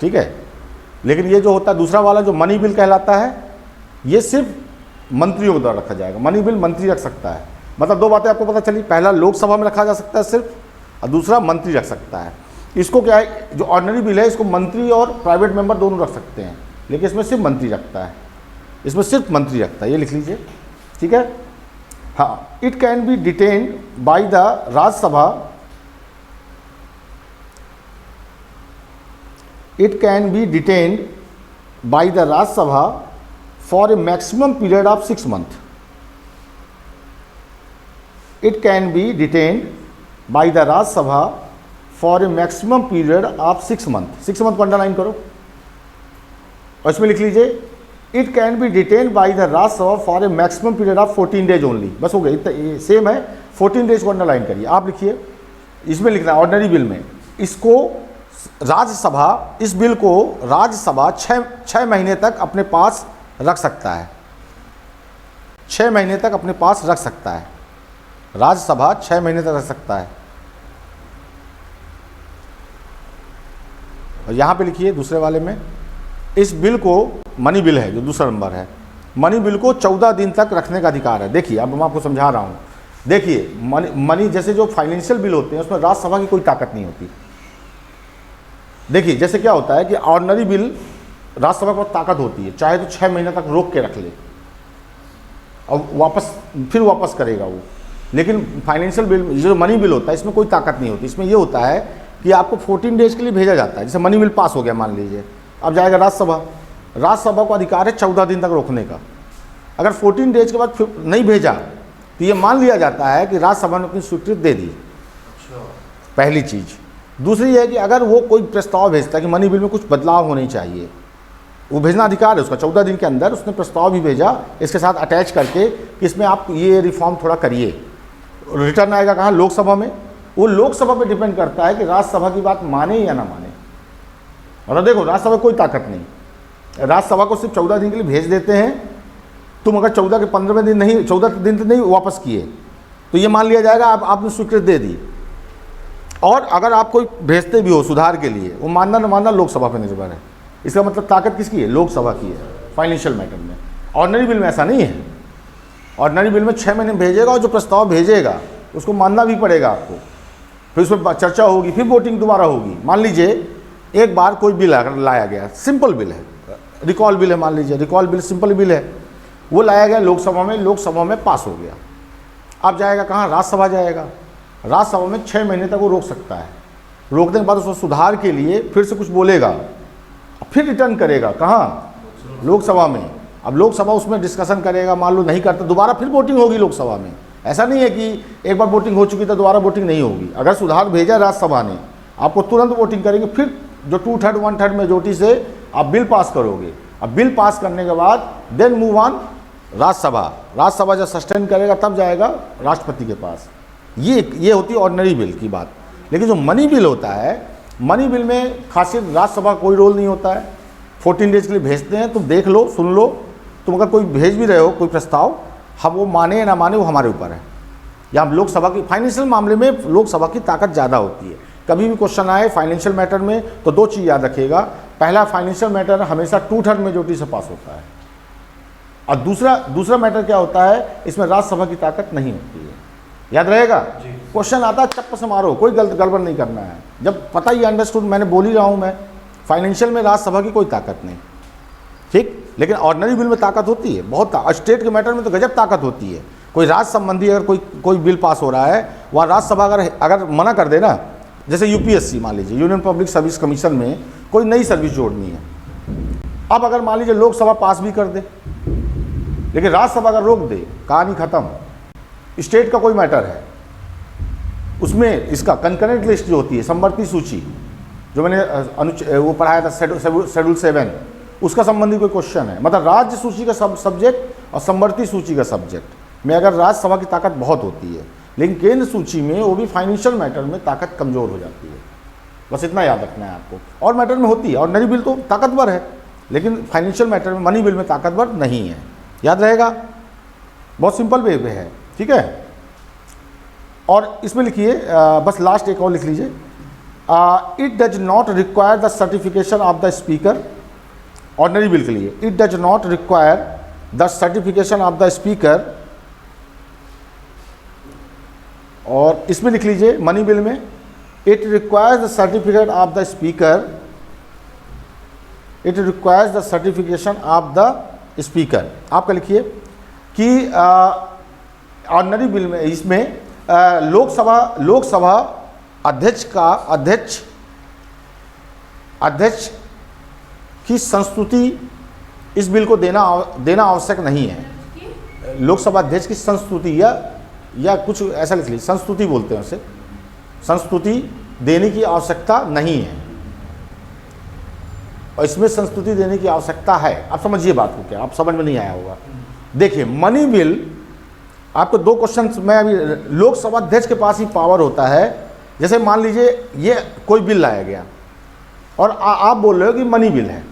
Speaker 1: ठीक है, लेकिन ये जो होता है दूसरा वाला जो मनी बिल कहलाता है, ये सिर्फ मंत्रियों के द्वारा रखा जाएगा। मनी बिल मंत्री रख सकता है, मतलब 2 बातें आपको पता चली, पहला लोकसभा में रखा जा सकता है सिर्फ, और दूसरा मंत्री रख सकता है। इसको क्या है, जो ऑर्डिनरी बिल है इसको मंत्री और प्राइवेट मेंबर दोनों रख सकते हैं, लेकिन इसमें सिर्फ मंत्री रखता है, इसमें सिर्फ मंत्री रखता है, ये लिख लीजिए। ठीक है, हाँ, it can be detained by the Rajya Sabha, it can be detained by the Rajya Sabha for a maximum period of 6 month. It can be detained by the Rajya Sabha for a maximum period of 6 month. 6 month को underline करो, और इसमें लिख लीजिए it can be detain by the Rajya Sabha for a maximum period of 14 days only. बस हो गया, same है, 14 डेज को अंडरलाइन करिए। आप लिखिए, इसमें लिखना है ऑर्डिनरी बिल में, इसको राज्यसभा, इस बिल को राज्यसभा 6 महीने तक अपने पास रख सकता है, 6 महीने तक अपने पास रख सकता है, राज्यसभा 6 महीने तक रख सकता है। और यहाँ पे लिखिए दूसरे वाले में, इस बिल को, मनी बिल है जो दूसरा नंबर है, मनी बिल को 14 दिन तक रखने का अधिकार है। देखिए अब मैं आपको समझा रहा हूँ, देखिए मनी जैसे जो फाइनेंशियल बिल होते हैं उसमें राज्यसभा की कोई ताकत नहीं होती। देखिए जैसे क्या होता है कि ऑर्डिनरी बिल राज्यसभा को ताकत होती है, चाहे तो 6 महीने तक रोक के रख ले और फिर वापस करेगा वो, लेकिन फाइनेंशियल बिल जो मनी बिल होता है इसमें कोई ताकत नहीं होती। इसमें ये होता है कि आपको 14 डेज के लिए भेजा जाता है। जैसे मनी बिल पास हो गया मान लीजिए, अब जाएगा राज्यसभा, राज्यसभा को अधिकार है 14 दिन तक रोकने का। अगर 14 डेज के बाद फिर नहीं भेजा तो ये मान लिया जाता है कि राज्यसभा ने अपनी स्वीकृति दे दी, पहली चीज़। दूसरी है कि अगर वो कोई प्रस्ताव भेजता है कि मनी बिल में कुछ बदलाव होने चाहिए, वो भेजना अधिकार है उसका, 14 दिन के अंदर उसने प्रस्ताव भी भेजा इसके साथ अटैच करके कि इसमें आप ये रिफॉर्म थोड़ा करिए। रिटर्न आएगा कहाँ? लोकसभा में। वो लोकसभा पे डिपेंड करता है कि राज्यसभा की बात माने या ना माने। मतलब देखो, राज्यसभा में कोई ताकत नहीं, राज्यसभा को सिर्फ 14 दिन के लिए भेज देते हैं। तुम अगर 14 के 15वें दिन नहीं, 14 दिन नहीं वापस किए तो ये मान लिया जाएगा आपने स्वीकृति दे दी। और अगर आप कोई भेजते भी हो सुधार के लिए, वो मानना न मानना लोकसभा पर निर्भर है। इसका मतलब ताकत किसकी है? लोकसभा की है फाइनेंशियल मैटर में। ऑर्डिनरी बिल में ऐसा नहीं है। ऑर्डिनरी बिल में 6 महीने भेजेगा और जो प्रस्ताव भेजेगा उसको मानना भी पड़ेगा आपको, फिर उस पर चर्चा होगी, फिर वोटिंग दोबारा होगी। मान लीजिए एक बार कोई बिल अगर लाया गया, सिंपल बिल है, रिकॉल बिल है, मान लीजिए रिकॉल बिल सिंपल बिल है, वो लाया गया लोकसभा में, लोकसभा में पास हो गया। अब जाएगा कहाँ? राज्यसभा जाएगा। राज्यसभा में 6 महीने तक वो रोक सकता है। रोकने के बाद उसको सुधार के लिए फिर से कुछ बोलेगा, फिर रिटर्न करेगा कहाँ? लोकसभा में। अब लोकसभा उसमें डिस्कशन करेगा, मान लो नहीं करता, दोबारा फिर वोटिंग होगी लोकसभा में। ऐसा नहीं है कि एक बार वोटिंग हो चुकी तो दोबारा वोटिंग नहीं होगी। अगर सुधार भेजा राज्यसभा ने, आपको तुरंत वोटिंग करेंगे, फिर जो 2/3 1/3 मेजोरिटी से आप बिल पास करोगे। अब बिल पास करने के बाद then move on Rajya Sabha. Rajya Sabha जब सस्टेन करेगा तब जाएगा राष्ट्रपति के पास। ये होती है ऑर्डिनरी बिल की बात। लेकिन जो मनी बिल होता है, मनी बिल में खासियत राज्यसभा का कोई रोल नहीं होता है। 14 डेज के लिए भेजते हैं, तुम देख लो, सुन लो। तुम अगर कोई भेज भी रहे हो कोई प्रस्ताव, हम वो माने या ना माने वो हमारे ऊपर है। या हम लोकसभा की फाइनेंशियल मामले में लोकसभा की ताकत ज़्यादा होती है। कभी भी क्वेश्चन आए फाइनेंशियल मैटर में तो 2 चीज़ याद रखिएगा। पहला, फाइनेंशियल मैटर हमेशा 2/3 मेजोरिटी से पास होता है। और दूसरा मैटर क्या होता है, इसमें राज्यसभा की ताकत नहीं होती है। याद रहेगा? क्वेश्चन आता है चप्प से मारो, कोई गड़बड़ नहीं करना है। जब पता ही अंडरस्टूड, मैंने बोल ही रहा हूँ मैं, फाइनेंशियल में राज्यसभा की कोई ताकत नहीं, ठीक। लेकिन ऑर्डिनरी बिल में ताकत होती है, बहुत। स्टेट के मैटर में तो गजब ताकत होती है। कोई राज्य संबंधी अगर कोई बिल पास हो रहा है, वहाँ राज्यसभा अगर मना कर दे ना, जैसे यूपीएससी मान लीजिए, यूनियन पब्लिक सर्विस कमीशन में कोई नई सर्विस जोड़नी है। अब अगर मान लीजिए लोकसभा पास भी कर दे, लेकिन राज्यसभा अगर रोक दे, कहानी खत्म। स्टेट का कोई मैटर है, उसमें इसका कंकरेंट लिस्ट जो होती है, समवर्ती सूची, जो मैंने वो पढ़ाया था शेड्यूल 7, उसका संबंधी कोई क्वेश्चन है, मतलब राज्य सूची का सब्जेक्ट और समवर्ती सूची का सब्जेक्ट में अगर राज्यसभा की ताकत बहुत होती है, लेकिन केंद्र सूची में वो भी फाइनेंशियल मैटर में ताकत कमज़ोर हो जाती है। बस इतना याद रखना है आपको। और मैटर में होती है, ऑर्डिनरी बिल तो ताकतवर है, लेकिन फाइनेंशियल मैटर में, मनी बिल में ताकतवर नहीं है। याद रहेगा? बहुत सिंपल वे पे है, ठीक है। और इसमें लिखिए, बस लास्ट एक और लिख लीजिए, it does not require the certification of the speaker. Ordinary bill के लिए it does not require the certification of the speaker. और इसमें लिख लीजिए मनी बिल में, it requires the certificate of the speaker, it requires the certification of the speaker. आपका लिखिए कि ऑर्डिनरी बिल में, इसमें लोकसभा अध्यक्ष की संस्तुति इस बिल को देना आवश्यक नहीं है। लोकसभा अध्यक्ष की संस्तुति या कुछ ऐसा लिख लीजिए, संस्तुति बोलते हैं उसे, संस्तुति देने की आवश्यकता नहीं है। और इसमें संस्तुति देने की आवश्यकता है। आप समझिए बात को, क्या आप समझ में नहीं आया होगा। देखिए मनी बिल, आपको 2 क्वेश्चन मैं अभी, लोकसभा अध्यक्ष के पास ही पावर होता है। जैसे मान लीजिए ये कोई बिल लाया गया और आप बोल रहे हो कि मनी बिल है,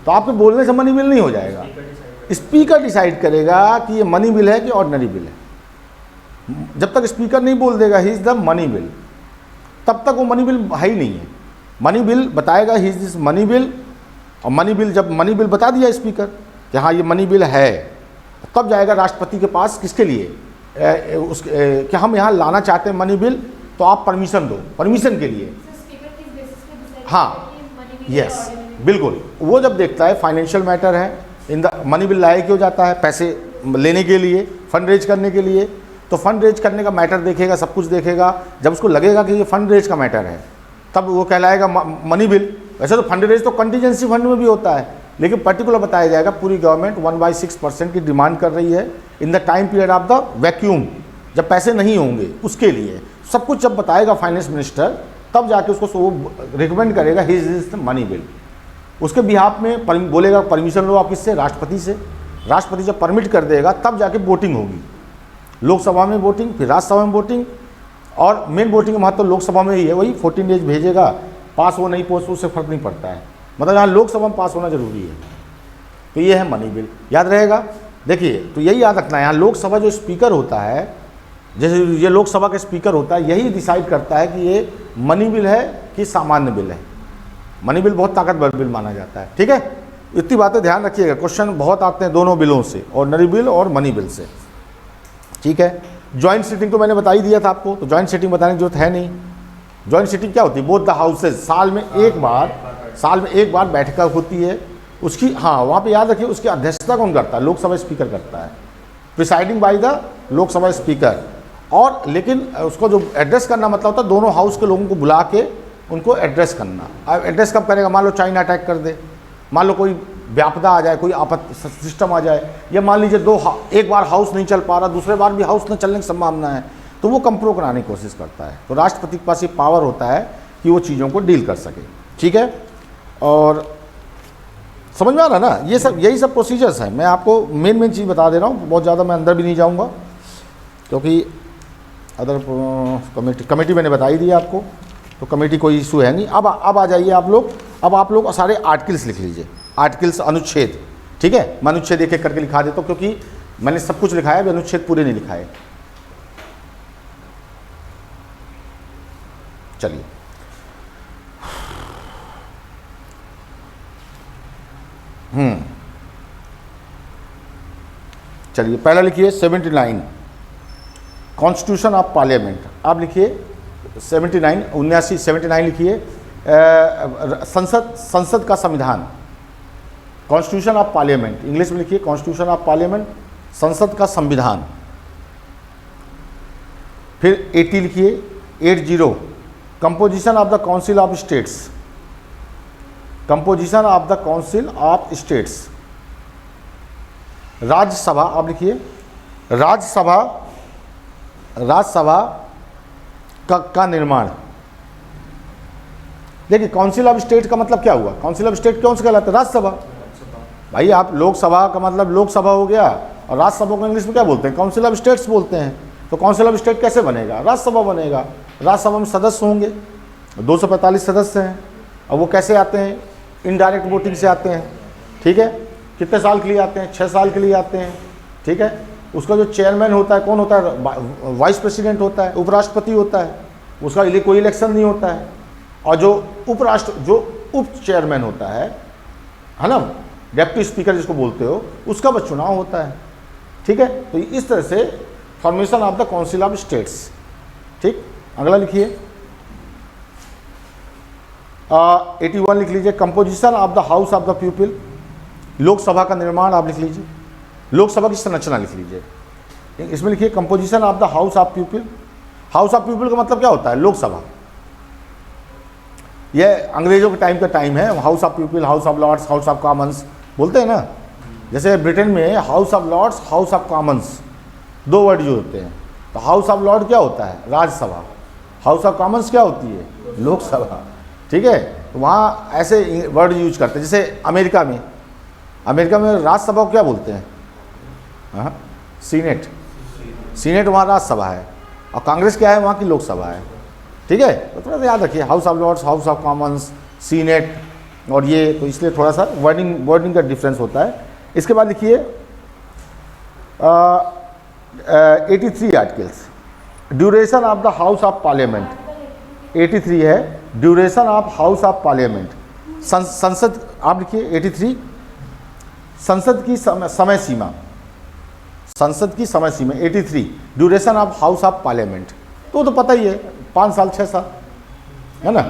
Speaker 1: तो आपके बोलने से मनी बिल नहीं हो जाएगा। स्पीकर डिसाइड करेगा कि ये मनी बिल है कि ऑर्डिनरी बिल है। जब तक स्पीकर नहीं बोल देगा he is the money bill, तब तक वो मनी बिल है ही नहीं है। मनी बिल बताएगा he is this money bill, और मनी बिल, जब मनी बिल बता दिया स्पीकर कि हाँ ये मनी बिल है, तब जाएगा राष्ट्रपति के पास, किसके लिए, कि हम यहाँ लाना चाहते हैं मनी बिल, तो आप परमिशन दो, परमिशन के लिए। हाँ, यस, बिल्कुल। वो जब देखता है फाइनेंशियल मैटर है, इन द मनी बिल लाया क्यों जाता है, पैसे लेने के लिए, फंड रेज करने के लिए, तो फंड रेज करने का मैटर देखेगा, सब कुछ देखेगा। जब उसको लगेगा कि ये फंड रेज का मैटर है, तब वो कहलाएगा मनी बिल। वैसे तो फंड रेज तो कंटीजेंसी फंड में भी होता है, लेकिन पर्टिकुलर बताया जाएगा पूरी गवर्नमेंट 1/6% की डिमांड कर रही है in the time period of the vacuum, जब पैसे नहीं होंगे उसके लिए। सब कुछ जब बताएगा फाइनेंस मिनिस्टर, तब जाके उसको वो रिकमेंड करेगा his is the money bill. उसके बिहाफ में बोलेगा परमिशन लो आप किससे, राष्ट्रपति से। राष्ट्रपति जब परमिट कर देगा तब जाके वोटिंग होगी, लोकसभा में वोटिंग, फिर राज्यसभा में वोटिंग। और मेन वोटिंग का महत्व लोकसभा में ही है, वही 14 डेज भेजेगा, पास हो नहीं पास उससे फर्क नहीं पड़ता है, मतलब यहाँ लोकसभा में पास होना जरूरी है। तो ये है मनी बिल, याद रहेगा। देखिए तो यही याद रखना है, यहाँ लोकसभा जो स्पीकर होता है, जैसे ये लोकसभा का स्पीकर होता है, यही डिसाइड करता है कि ये मनी बिल है कि सामान्य बिल है। मनी बिल बहुत ताकतवर बिल माना जाता है, ठीक है। इतनी बातें ध्यान रखिएगा, क्वेश्चन बहुत आते हैं दोनों बिलों से, ऑर्डिनरी बिल और मनी बिल से, ठीक है। जॉइंट सीटिंग तो मैंने बता ही दिया था आपको, तो जॉइंट सीटिंग बताने की जरूरत है नहीं। जॉइंट सीटिंग क्या होती है, बोथ द हाउसेज, साल में एक बार बैठक होती है उसकी। हाँ, वहाँ पे याद रखिए उसकी अध्यक्षता कौन करता है, लोकसभा स्पीकर करता है, presiding by the Lok Sabha speaker. और लेकिन उसको जो एड्रेस करना मतलब होता है दोनों हाउस के लोगों को बुला के उनको एड्रेस करना। अब एड्रेस कब करेगा, मान लो चाइना अटैक कर दे, मान लो कोई व्यापदा आ जाए, कोई आपत्ति सिस्टम आ जाए, या मान लीजिए एक बार हाउस नहीं चल पा रहा, दूसरे बार भी हाउस न चलने की संभावना है, तो वो कंप्रो कराने की कोशिश करता है। तो राष्ट्रपति के पास ये पावर होता है कि वो चीज़ों को डील कर सके, ठीक है। और समझ में आ रहा ना, ये सब यही सब प्रोसीजर्स हैं। मैं आपको मेन चीज़ बता दे रहा हूँ, बहुत ज़्यादा मैं अंदर भी नहीं जाऊँगा, क्योंकि अदर कमेटी मैंने बता ही दी आपको, तो कमेटी कोई इशू है नहीं। अब आ जाइए आप लोग, अब आप लोग सारे आर्टिकल्स लिख लीजिए, आर्टिकल्स अनुच्छेद, ठीक है। मैं अनुच्छेद एक एक करके लिखा देता हूँ, क्योंकि मैंने सब कुछ लिखा है, अभी अनुच्छेद पूरे नहीं लिखा है। चलिए, चलिए पहला लिखिए 79 कॉन्स्टिट्यूशन ऑफ पार्लियामेंट। आप लिखिए 79 लिखिए, संसद का संविधान, कॉन्स्टिट्यूशन ऑफ पार्लियामेंट, इंग्लिश में लिखिए कॉन्स्टिट्यूशन ऑफ पार्लियामेंट, संसद का संविधान। फिर 80 लिखिए, 80 composition of the council of states, composition of the council of states. Rajya Sabha, आप लिखिए राज्यसभा का निर्माण। देखिए काउंसिल ऑफ स्टेट का मतलब क्या हुआ, काउंसिल ऑफ स्टेट कौन से कहलाता है, राज्यसभा। भाई आप लोकसभा का मतलब लोकसभा हो गया, और राज्यसभा को इंग्लिश में क्या बोलते हैं, काउंसिल ऑफ स्टेट्स बोलते हैं। तो काउंसिल ऑफ स्टेट कैसे बनेगा, राज्यसभा बनेगा। राज्यसभा में सदस्य होंगे, 245 सदस्य हैं, और वो कैसे आते हैं, इनडायरेक्ट वोटिंग से आते हैं, ठीक है। कितने साल के लिए आते हैं, 6 साल के लिए आते हैं, ठीक है। उसका जो चेयरमैन होता है कौन होता है, वाइस प्रेसिडेंट होता है, उपराष्ट्रपति होता है, उसका कोई इलेक्शन नहीं होता है। और जो उप चेयरमैन होता है ना, डेप्टी स्पीकर जिसको बोलते हो, उसका बस चुनाव होता है, ठीक है। तो इस तरह से formation of the council of states, ठीक। अगला लिखिए 81 लिख लीजिए, composition of the house of the people, Lok Sabha का निर्माण आप लिख लीजिए, लोकसभा की संरचना लिख लीजिए। इसमें लिखिए composition of the house of People. House of people का मतलब क्या होता है, लोकसभा। यह अंग्रेजों के टाइम का टाइम है, House of People, House of Lords, House of Commons बोलते हैं ना। जैसे ब्रिटेन में House of Lords, House of Commons 2 word use होते हैं। तो हाउस ऑफ लॉर्ड क्या होता है, राज्यसभा। हाउस ऑफ कॉमन्स क्या होती है, लोकसभा, ठीक है। तो वहाँ ऐसे वर्ड यूज करते हैं। जैसे अमेरिका में राज्यसभा को क्या बोलते हैं, हाँ, सीनेट वहाँ राज्यसभा है, और कांग्रेस क्या है, वहाँ की लोकसभा है, ठीक है। तो थोड़ा सा याद रखिए, House of Lords, House of Commons, Senate, और ये तो इसलिए थोड़ा सा वर्डिंग का डिफरेंस होता है। इसके बाद लिखिए 83 articles, duration of the house of parliament. 83 है duration of house of parliament, संसद। आप लिखिए 83 संसद की समय सीमा, संसद की समय सीमा 83 duration of house of parliament. तो पता ही है 5 साल 6 साल है ना।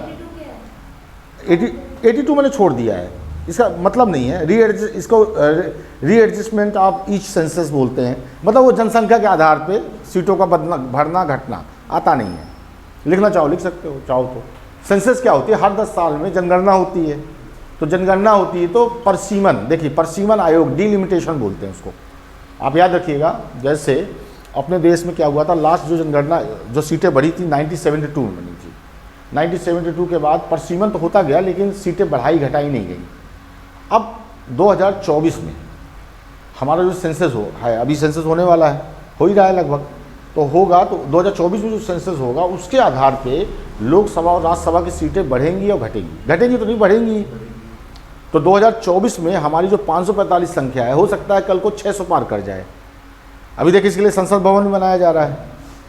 Speaker 1: 82 मैंने छोड़ दिया है, इसका मतलब नहीं है इसको रीएडजस्टमेंट ऑफ ईच सेंसस बोलते हैं। मतलब वो जनसंख्या के आधार पे सीटों का भरना घटना आता नहीं है। लिखना चाहो लिख सकते हो, चाहो तो। सेंसस क्या होती है, हर 10 साल में जनगणना होती है। तो जनगणना होती है तो परसीमन, देखिए परसीमन आयोग, डिलिमिटेशन बोलते हैं उसको, आप याद रखिएगा। जैसे अपने देश में क्या हुआ था, लास्ट जो जनगणना जो सीटें बढ़ी थी 1972 में बनी थी। 1972 के बाद परसीमन तो होता गया लेकिन सीटें बढ़ाई घटाई नहीं गई। अब 2024 में हमारा जो सेंसस है, अभी सेंसस होने वाला है, हो ही रहा है लगभग, तो होगा तो 2024 में जो सेंसस होगा उसके आधार पे लोकसभा और राज्यसभा की सीटें बढ़ेंगी और घटेंगी। घटेंगी तो नहीं, बढ़ेंगी। तो 2024 में हमारी जो 545 संख्या है, हो सकता है कल को 600 पार कर जाए। अभी देखिए इसके लिए संसद भवन बनाया जा रहा है,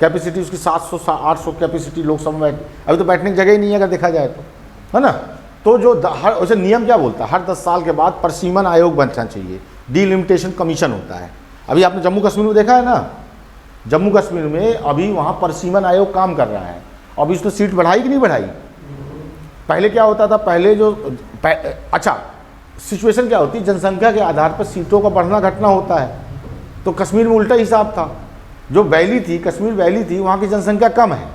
Speaker 1: कैपेसिटी उसकी 700-800 कैपेसिटी लोकसभा में, अभी तो बैठने की जगह ही नहीं है अगर देखा जाए तो, है ना। तो जो हर वैसे नियम क्या बोलता है, हर 10 साल के बाद परसीमन आयोग बनना चाहिए, डीलिमिटेशन कमीशन होता है। अभी आपने जम्मू कश्मीर में देखा है ना, जम्मू कश्मीर में अभी वहाँ परसीमन आयोग काम कर रहा है। अभी उसने सीट बढ़ाई कि नहीं बढ़ाई? पहले क्या होता था, पहले जो अच्छा सिचुएशन क्या होती, जनसंख्या के आधार पर सीटों का बढ़ना घटना होता है। तो कश्मीर में उल्टा हिसाब था, जो वैली थी, कश्मीर वैली थी, वहाँ की जनसंख्या कम है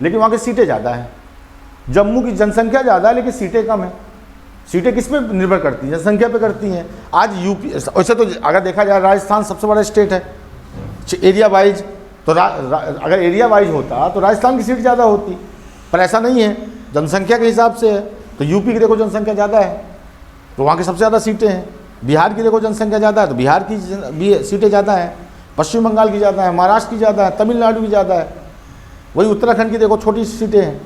Speaker 1: लेकिन वहाँ की सीटें ज़्यादा हैं। जम्मू की जनसंख्या ज़्यादा है लेकिन सीटें कम है। सीटें किस पे निर्भर करती हैं? जनसंख्या पे करती हैं। आज यूपी, वैसे तो अगर देखा जाए राजस्थान सबसे बड़ा स्टेट है एरिया वाइज, तो अगर एरिया वाइज होता तो राजस्थान की सीट ज़्यादा होती, पर ऐसा नहीं है, जनसंख्या के हिसाब से है। तो यूपी की देखो जनसंख्या ज़्यादा है तो वहाँ की सबसे ज़्यादा सीटें हैं। बिहार की देखो जनसंख्या ज़्यादा है तो बिहार की भी सीटें ज़्यादा हैं। पश्चिम बंगाल की ज़्यादा है, महाराष्ट्र की ज़्यादा है, तमिलनाडु की ज़्यादा है। वही उत्तराखंड की देखो छोटी सी सीटें हैं।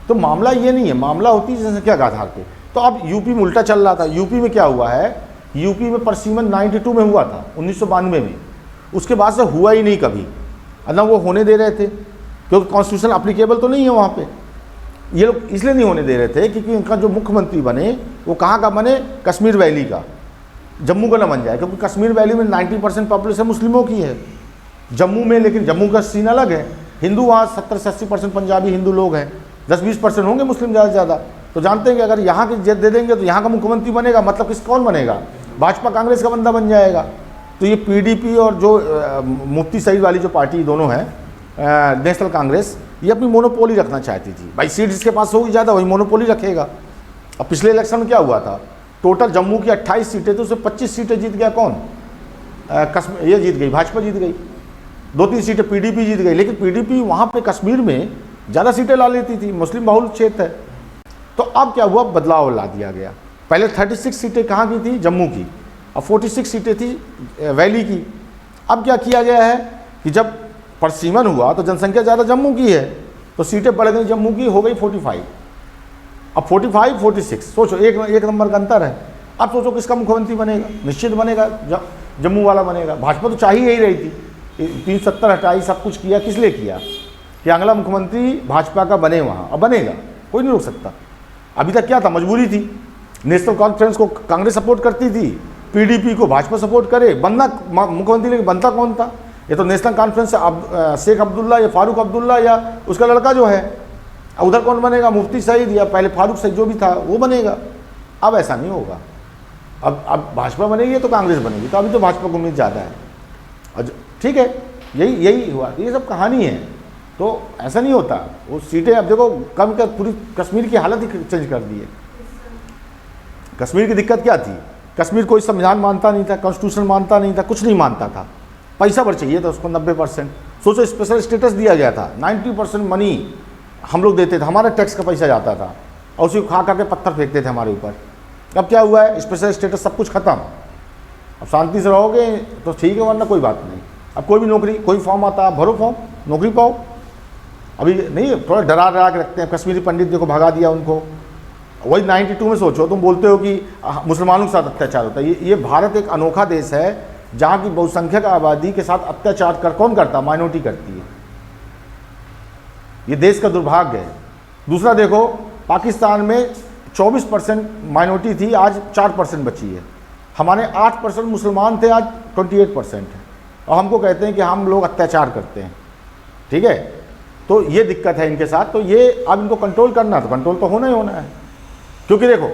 Speaker 1: तो मामला ये नहीं है, मामला होती है जनसंख्या के आधार पे। तो अब यूपी में उल्टा चल रहा था। यूपी में क्या हुआ है, यूपी में परसीमन 92 में हुआ था, 1992 में, उसके बाद से हुआ ही नहीं कभी, ना वो होने दे रहे थे क्योंकि कॉन्स्टिट्यूशन अप्लीकेबल तो नहीं है वहाँ पे। ये लोग इसलिए नहीं होने दे रहे थे क्योंकि उनका जो मुख्यमंत्री बने वो कहाँ का बने, कश्मीर वैली का, जम्मू का ना बन जाए, क्योंकि कश्मीर वैली में 90% पॉपुलेशन मुस्लिमों की है जम्मू में। लेकिन जम्मू का सीन अलग है, हिंदू वहाँ 70 से 80% पंजाबी हिंदू लोग हैं, 10-20% होंगे मुस्लिम ज़्यादा से ज़्यादा। तो जानते हैं कि अगर यहाँ की जेत दे देंगे तो यहाँ का मुख्यमंत्री बनेगा, मतलब किस कौन बनेगा, भाजपा कांग्रेस का बंदा बन जाएगा। तो ये पीडीपी और जो मुफ्ती सईद वाली जो पार्टी दोनों हैं, नेशनल कांग्रेस, ये अपनी मोनोपोली रखना चाहती थी। भाई सीट जिसके पास होगी ज़्यादा वही मोनोपोली रखेगा। अब पिछले इलेक्शन में क्या हुआ था, टोटल जम्मू की 28 सीटें तो उसमें 25 सीटें जीत गया कौन, ये जीत गई, भाजपा जीत गई। 2-3 सीटें पीडीपी जीत गई, लेकिन पीडीपी वहाँ पे कश्मीर में ज़्यादा सीटें ला लेती थी, मुस्लिम बहुल क्षेत्र है। तो अब क्या हुआ, बदलाव ला दिया गया। पहले 36 सीटें कहाँ की थी, जम्मू की, अब 46 सीटें थी वैली की। अब क्या किया गया है कि जब परसीमन हुआ तो जनसंख्या ज़्यादा जम्मू की है तो सीटें बढ़ गई, जम्मू की हो गई 45, अब 45-46, सोचो एक नंबर का अंतर है। अब सोचो किसका मुख्यमंत्री बनेगा, निश्चित बनेगा जम्मू वाला बनेगा। भाजपा तो चाह ही यही रही थी, 370 हटाई, सब कुछ किया, किस लिए किया कि अगला मुख्यमंत्री भाजपा का बने वहाँ, अब बनेगा, कोई नहीं रोक सकता। अभी तक क्या था, मजबूरी थी, नेशनल कॉन्फ्रेंस को कांग्रेस सपोर्ट करती थी, पीडीपी को भाजपा सपोर्ट करे, बनना मुख्यमंत्री, लेकिन बनता कौन था, ये तो नेशनल कॉन्फ्रेंस से शेख अब्दुल्ला या फारूक अब्दुल्ला या उसका लड़का जो है, उधर कौन बनेगा, मुफ्ती सईद या पहले फारूक सईद जो भी था वो बनेगा। अब ऐसा नहीं होगा, अब भाजपा बनेगी तो कांग्रेस बनेगी, तो अभी तो भाजपा को उम्मीद ज़्यादा है। और ठीक है, यही हुआ, ये सब कहानी है। तो ऐसा नहीं होता, वो सीटें अब देखो कम कर, पूरी कश्मीर की हालत ही चेंज कर दी है। कश्मीर की दिक्कत क्या थी, कश्मीर कोई संविधान मानता नहीं था, कॉन्स्टिट्यूशन मानता नहीं था, कुछ नहीं मानता था, पैसा पर चाहिए था उसको 90%। सोचो स्पेशल स्टेटस दिया गया था, 90% मनी हम लोग देते थे, हमारा टैक्स का पैसा जाता था और उसी को खा के पत्थर फेंकते थे हमारे ऊपर। अब क्या हुआ है, स्पेशल स्टेटस सब कुछ खत्म, अब शांति से रहोगे तो ठीक है, वरना कोई बात नहीं। अब कोई भी नौकरी, कोई फॉर्म आता है, भरो फॉर्म, नौकरी पाओ। अभी नहीं, थोड़ा डरा के रखते हैं। कश्मीरी पंडित देखो भगा दिया उनको, वही 92 में सोचो, तुम बोलते हो कि मुसलमानों के साथ अत्याचार होता है। ये भारत एक अनोखा देश है जहाँ की बहुसंख्यक आबादी के साथ अत्याचार कौन करता, माइनॉरिटी करती है। ये देश का दुर्भाग्य है। दूसरा देखो, पाकिस्तान में 24% माइनॉरिटी थी, आज 4% बची है। हमारे 8% मुसलमान थे, आज 28% है, और हमको कहते हैं कि हम लोग अत्याचार करते हैं। ठीक है, तो ये दिक्कत है इनके साथ। तो ये अब इनको कंट्रोल करना, तो कंट्रोल तो होना ही होना है। क्योंकि देखो,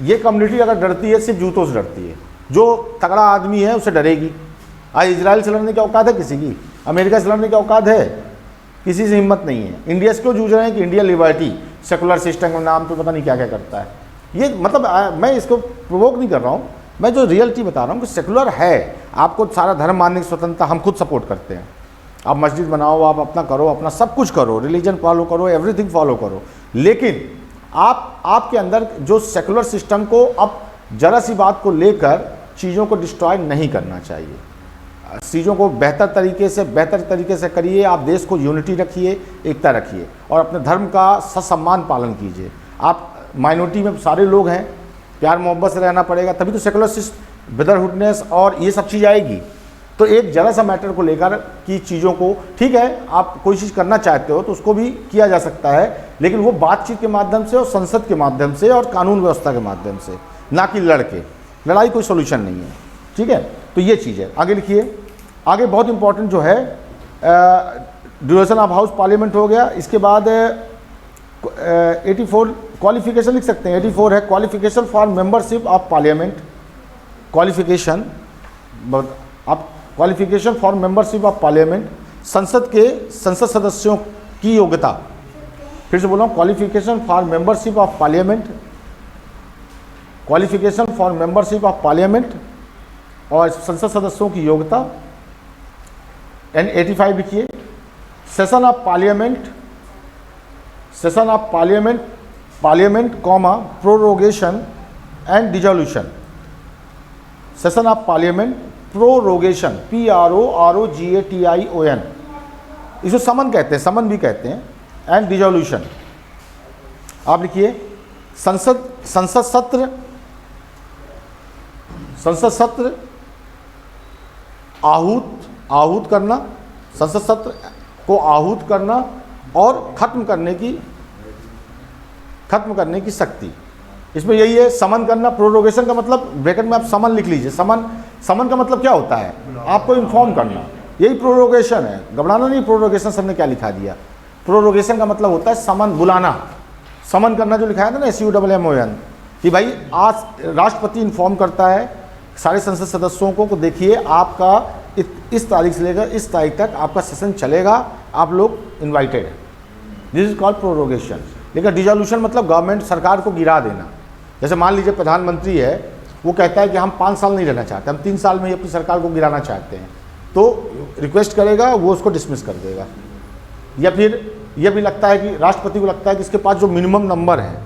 Speaker 1: ये कम्युनिटी अगर डरती है, सिर्फ जूतों से डरती है। जो तगड़ा आदमी है उससे डरेगी। आज इजराइल से लड़ने की औकात है किसी की, अमेरिका से लड़ने की औकात है किसी से, हिम्मत नहीं है। इंडिया से क्यों जूझ रहे हैं कि इंडिया लिबर्टी, सेकुलर सिस्टम का नाम तो पता नहीं क्या क्या करता है। ये मतलब मैं इसको प्रोवोक नहीं कर रहा हूँ, मैं जो रियलिटी बता रहा हूँ कि सेकुलर है, आपको सारा धर्म मानने की स्वतंत्रता हम खुद सपोर्ट करते हैं, आप मस्जिद बनाओ, आप अपना करो, अपना सब कुछ करो, रिलीजन फॉलो करो, एवरीथिंग फॉलो करो, लेकिन आपके अंदर जो सेकुलर सिस्टम को अब जरा सी बात को लेकर चीज़ों को डिस्ट्रॉय नहीं करना चाहिए। चीज़ों को बेहतर तरीके से करिए। आप देश को यूनिटी रखिए, एकता रखिए और अपने धर्म का ससम्मान पालन कीजिए। आप माइनॉरिटी में सारे लोग हैं, प्यार मोहब्बत से रहना पड़ेगा, तभी तो सेकुलर ब्रदरहुडनेस और ये सब चीज़ आएगी। तो एक जरा सा मैटर को लेकर की चीज़ों को, ठीक है आप कोई चीज़ करना चाहते हो तो उसको भी किया जा सकता है, लेकिन वो बातचीत के माध्यम से और संसद के माध्यम से और कानून व्यवस्था के माध्यम से, ना कि लड़ाई कोई सोल्यूशन नहीं है। ठीक है, तो ये चीज़ है। आगे लिखिए। आगे बहुत इंपॉर्टेंट जो है ड्यूरेशन ऑफ हाउस पार्लियामेंट हो गया। इसके बाद 84 क्वालिफिकेशन लिख सकते हैं। 84 है qualification for membership of parliament. Qualification for membership of parliament, संसद सदस्यों की योग्यता। फिर से बोल रहा हूँ, qualification for membership of parliament, qualification for membership of parliament और संसद सदस्यों की योग्यता। एंड 85 लिखिए। Session of parliament comma prorogation and dissolution. Session of parliament prorogation, PROROGATION, इसको समन कहते हैं, समन भी कहते हैं, एंड डिजोल्यूशन। आप लिखिए। संसद सत्र आहूत करना, संसद सत्र को आहूत करना और खत्म करने की शक्ति। इसमें यही है, समन करना। प्रोरोगेशन का मतलब ब्रैकेट में आप समन लिख लीजिए। समन का मतलब क्या होता है? आपको इन्फॉर्म करना, यही प्रोरोगेशन है। घबराना नहीं, प्रोरोगेशन सबने क्या लिखा दिया। प्रोरोगेशन का मतलब होता है समन, बुलाना। समन करना जो लिखा है ना SUMMON, कि भाई आज राष्ट्रपति इन्फॉर्म करता है सारे संसद सदस्यों को देखिए आपका इस तारीख से लेकर इस तारीख तक आपका सेशन चलेगा, आप लोग इन्वाइटेड हैं। This is called prorogation. लेकिन डिजोल्यूशन मतलब गवर्नमेंट, सरकार को गिरा देना। जैसे मान लीजिए प्रधानमंत्री है, वो कहता है कि हम 5 साल नहीं रहना चाहते, हम 3 साल में ही अपनी सरकार को गिराना चाहते हैं, तो रिक्वेस्ट करेगा, वो उसको डिसमिस कर देगा। या फिर यह भी लगता है कि राष्ट्रपति को लगता है कि इसके पास जो मिनिमम नंबर है,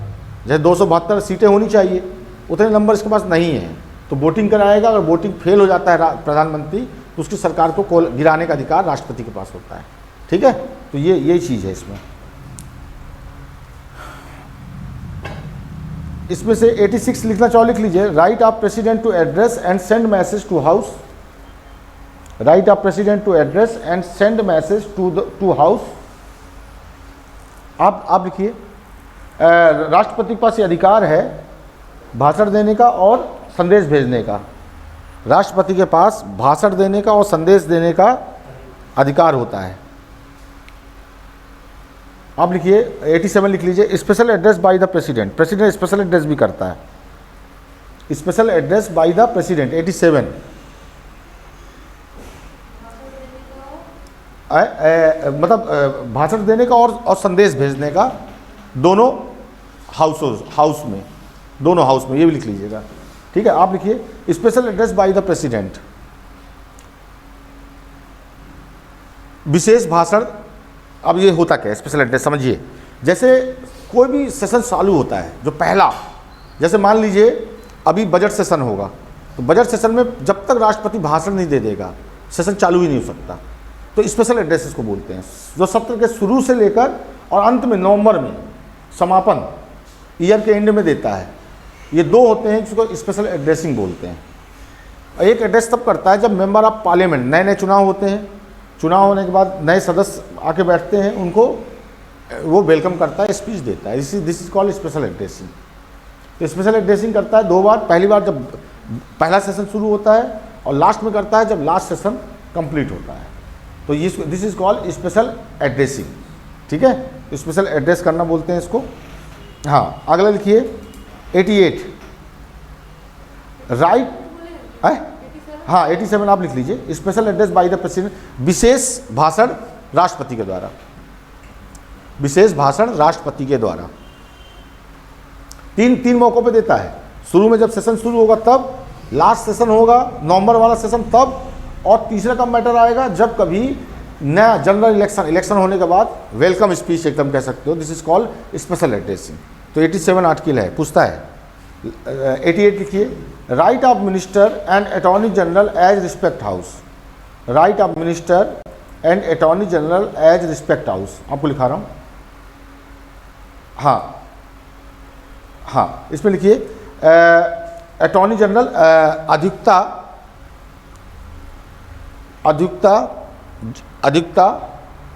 Speaker 1: जैसे 272 सीटें होनी चाहिए, उतने नंबर इसके पास नहीं है, तो वोटिंग कराएगा। अगर वोटिंग फेल हो जाता है प्रधानमंत्री, तो उसकी सरकार को गिराने का अधिकार राष्ट्रपति के पास होता है। ठीक है, तो ये चीज़ है इसमें से 86 लिखना चाहो लिख लीजिए। Right of president to address and send message to house. Right of president to address and send message to house. आप लिखिए। राष्ट्रपति के पास ये अधिकार है भाषण देने का और संदेश भेजने का। राष्ट्रपति के पास भाषण देने का और संदेश देने का अधिकार होता है। आप लिखिए 87 लिख लीजिए। Special address by the president. President special address भी करता है, special address by the president. 87 मतलब भाषण देने का और संदेश भेजने का, दोनों हाउस में, दोनों हाउस में, ये भी लिख लीजिएगा। ठीक है, आप लिखिए special address by the president. विशेष भाषण। अब ये होता क्या है स्पेशल एड्रेस, समझिए। जैसे कोई भी सेशन चालू होता है, जो पहला, जैसे मान लीजिए अभी बजट सेशन होगा, तो बजट सेशन में जब तक राष्ट्रपति भाषण नहीं दे देगा, सेशन चालू ही नहीं हो सकता। तो स्पेशल एड्रेस इसको बोलते हैं, जो सत्र के शुरू से लेकर और अंत में नवंबर में समापन ईयर के एंड में देता है। ये दो होते हैं जिसको स्पेशल एड्रेसिंग बोलते हैं। एक एड्रेस तब करता है जब मेंबर ऑफ पार्लियामेंट, नए नए चुनाव होते हैं, चुनाव होने के बाद नए सदस्य आके बैठते हैं, उनको वो वेलकम करता है, स्पीच देता है। This is called special addressing. तो स्पेशल एड्रेसिंग करता है 2 बार। पहली बार जब पहला सेशन शुरू होता है और लास्ट में करता है जब लास्ट सेशन कंप्लीट होता है। तो ये this is called special addressing. ठीक है, स्पेशल एड्रेस करना बोलते हैं इसको। हाँ, अगला लिखिए 88 राइट। हाँ 87 आप लिख लीजिए। Special address by the president, विशेष भाषण राष्ट्रपति के द्वारा। विशेष भाषण राष्ट्रपति के द्वारा तीन मौकों पे देता है। शुरू में जब सेशन शुरू होगा तब, लास्ट सेशन होगा नवंबर वाला सेशन तब, और तीसरा कब मैटर आएगा जब कभी नया जनरल इलेक्शन होने के बाद वेलकम स्पीच एकदम कह सकते हो, this is called special addressing. तो 87 आर्टिकल है, पूछता है 88 लिखिए, right of minister and attorney general as respect house, right of minister and attorney general as respect house, आपको लिखा रहा हूँ। हाँ हाँ, इसमें लिखिए अटॉर्नी जनरल अधिवक्ता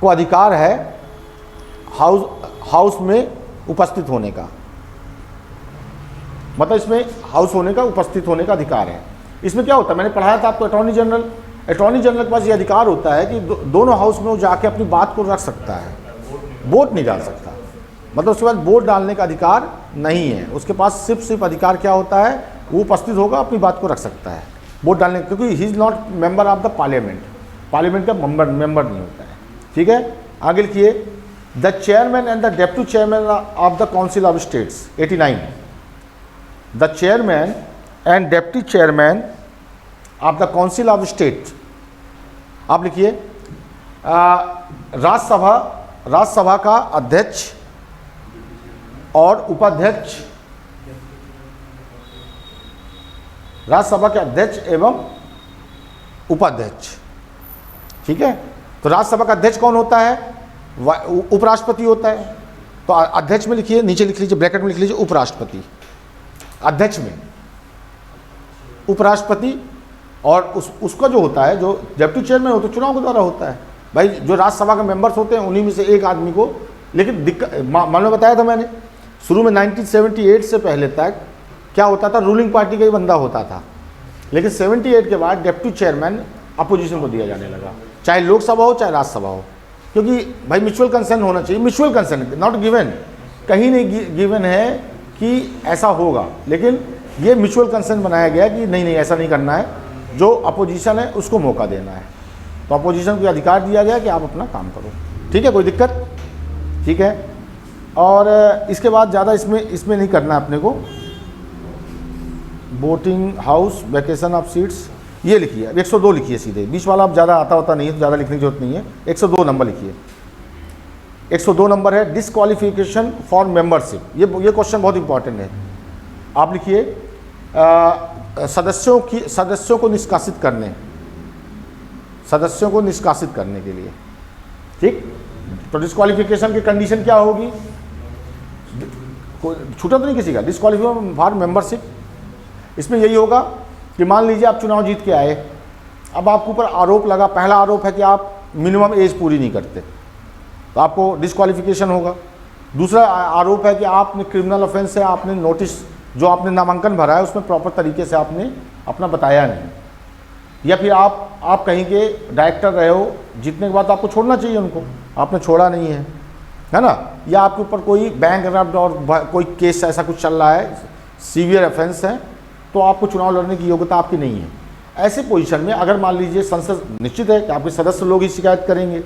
Speaker 1: को अधिकार है हाउस में उपस्थित होने का, मतलब इसमें हाउस होने का, उपस्थित होने का अधिकार है। इसमें क्या होता है, मैंने पढ़ाया था आपको, अटॉर्नी जनरल के पास ये अधिकार होता है कि दोनों हाउस में वो जाके अपनी बात को रख सकता है, वोट नहीं डाल सकता, मतलब उसके बाद वोट डालने का अधिकार नहीं है उसके पास। सिर्फ अधिकार क्या होता है, वो उपस्थित होगा, अपनी बात को रख सकता है, वोट डालने, क्योंकि he is not member of the parliament का मेंबर नहीं होता है। ठीक है, आगे लिखिए, the chairman and the deputy chairman of the council of states, 89, the chairman and deputy chairman of the council of state, आप लिखिए, राज्यसभा का अध्यक्ष और उपाध्यक्ष, राज्यसभा के अध्यक्ष एवं उपाध्यक्ष। ठीक है, तो राज्यसभा का अध्यक्ष कौन होता है, उपराष्ट्रपति होता है। तो अध्यक्ष में लिखिए, नीचे लिख लीजिए, ब्रैकेट में लिख लीजिए उपराष्ट्रपति, अध्यक्ष में उपराष्ट्रपति, और उसका जो होता है, जो डेप्यूटी चेयरमैन होता है, चुनाव के द्वारा होता है। भाई जो राज्यसभा के मेंबर्स होते हैं उन्हीं में से एक आदमी को, लेकिन दिक्कत मालूम बताया था मैंने, शुरू में 1978 से पहले तक क्या होता था, रूलिंग पार्टी का ही बंदा होता था, लेकिन 78 के बाद डेप्यूटी चेयरमैन अपोजिशन को दिया जाने लगा, चाहे लोकसभा हो चाहे राज्यसभा हो, क्योंकि भाई म्यूचुअल कंसेंट होना चाहिए, म्यूचुअल कंसेंट, नॉट गिवन, कहीं नहीं गिवन है कि ऐसा होगा, लेकिन ये म्यूचुअल कंसेंट बनाया गया कि नहीं ऐसा नहीं करना है, जो अपोजिशन है उसको मौका देना है। तो अपोजिशन को अधिकार दिया गया कि आप अपना काम करो। ठीक है, कोई दिक्कत? ठीक है, और इसके बाद ज़्यादा इसमें नहीं करना अपने को। Voting house, vacation of seats, ये लिखिए, 102 लिखिए सीधे, बीच वाला आप ज़्यादा आता होता नहीं है तो ज़्यादा लिखने की जरूरत नहीं है। 102 नंबर लिखिए, 102 नंबर है डिसक्वालिफिकेशन फॉर मेंबरशिप। ये क्वेश्चन बहुत इंपॉर्टेंट है, आप लिखिए, सदस्यों को निष्कासित करने के लिए। ठीक, तो डिस्क्वालिफिकेशन की कंडीशन क्या होगी, छूटा तो नहीं किसी का, डिस्क्वालिफिकेशन फॉर मेंबरशिप। इसमें यही होगा कि मान लीजिए आप चुनाव जीत के आए, अब आपके ऊपर आरोप लगा, पहला आरोप है कि आप मिनिमम एज पूरी नहीं करते, तो आपको डिस्क्वालिफिकेशन होगा। दूसरा आरोप है कि आपने क्रिमिनल ऑफेंस है, आपने नोटिस जो आपने नामांकन भरा है उसमें प्रॉपर तरीके से आपने अपना बताया नहीं, या फिर आप कहीं के डायरेक्टर रहे हो, जीतने के बाद आपको छोड़ना चाहिए उनको, आपने छोड़ा नहीं है ना, या आपके ऊपर कोई बैंक रब्ड और कोई केस ऐसा कुछ चल रहा है, सीवियर ऑफेंस है, तो आपको चुनाव लड़ने की योग्यता आपकी नहीं है। ऐसे पोजीशन में अगर मान लीजिए संसद, निश्चित है कि आपके सदस्य लोग ही शिकायत करेंगे,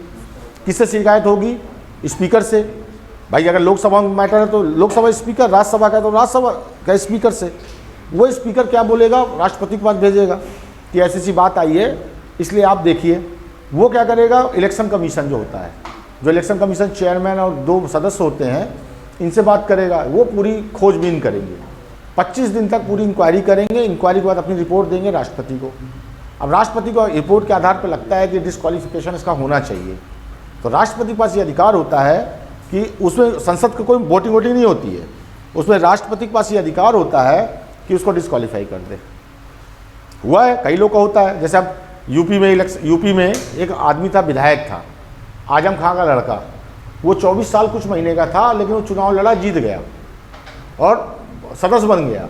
Speaker 1: किससे शिकायत होगी, स्पीकर से। भाई अगर लोकसभा में मैटर है तो लोकसभा स्पीकर, राज्यसभा का तो राज्यसभा का स्पीकर से। वो स्पीकर क्या बोलेगा, राष्ट्रपति के पास भेजेगा कि ऐसी सी बात आई है, इसलिए आप देखिए। वो क्या करेगा, इलेक्शन कमीशन जो होता है, जो इलेक्शन कमीशन चेयरमैन और 2 सदस्य होते हैं, इनसे बात करेगा, वो पूरी खोजबीन करेंगे, 25 दिन तक पूरी इंक्वायरी करेंगे, इंक्वायरी के बाद अपनी रिपोर्ट देंगे राष्ट्रपति को। अब राष्ट्रपति को रिपोर्ट के आधार पर लगता है कि डिस्क्वालिफिकेशन इसका होना चाहिए, तो राष्ट्रपति के पास ये अधिकार होता है कि उसमें संसद की कोई वोटिंग नहीं होती है, उसमें राष्ट्रपति के पास ये अधिकार होता है कि उसको डिस्क्वालीफाई कर दे। हुआ है, कई लोग का होता है, जैसे अब यूपी में एक आदमी था, विधायक था, आजम खां का लड़का, वो 24 साल कुछ महीने का था, लेकिन वो चुनाव लड़ा, जीत गया और सदस्य बन गया।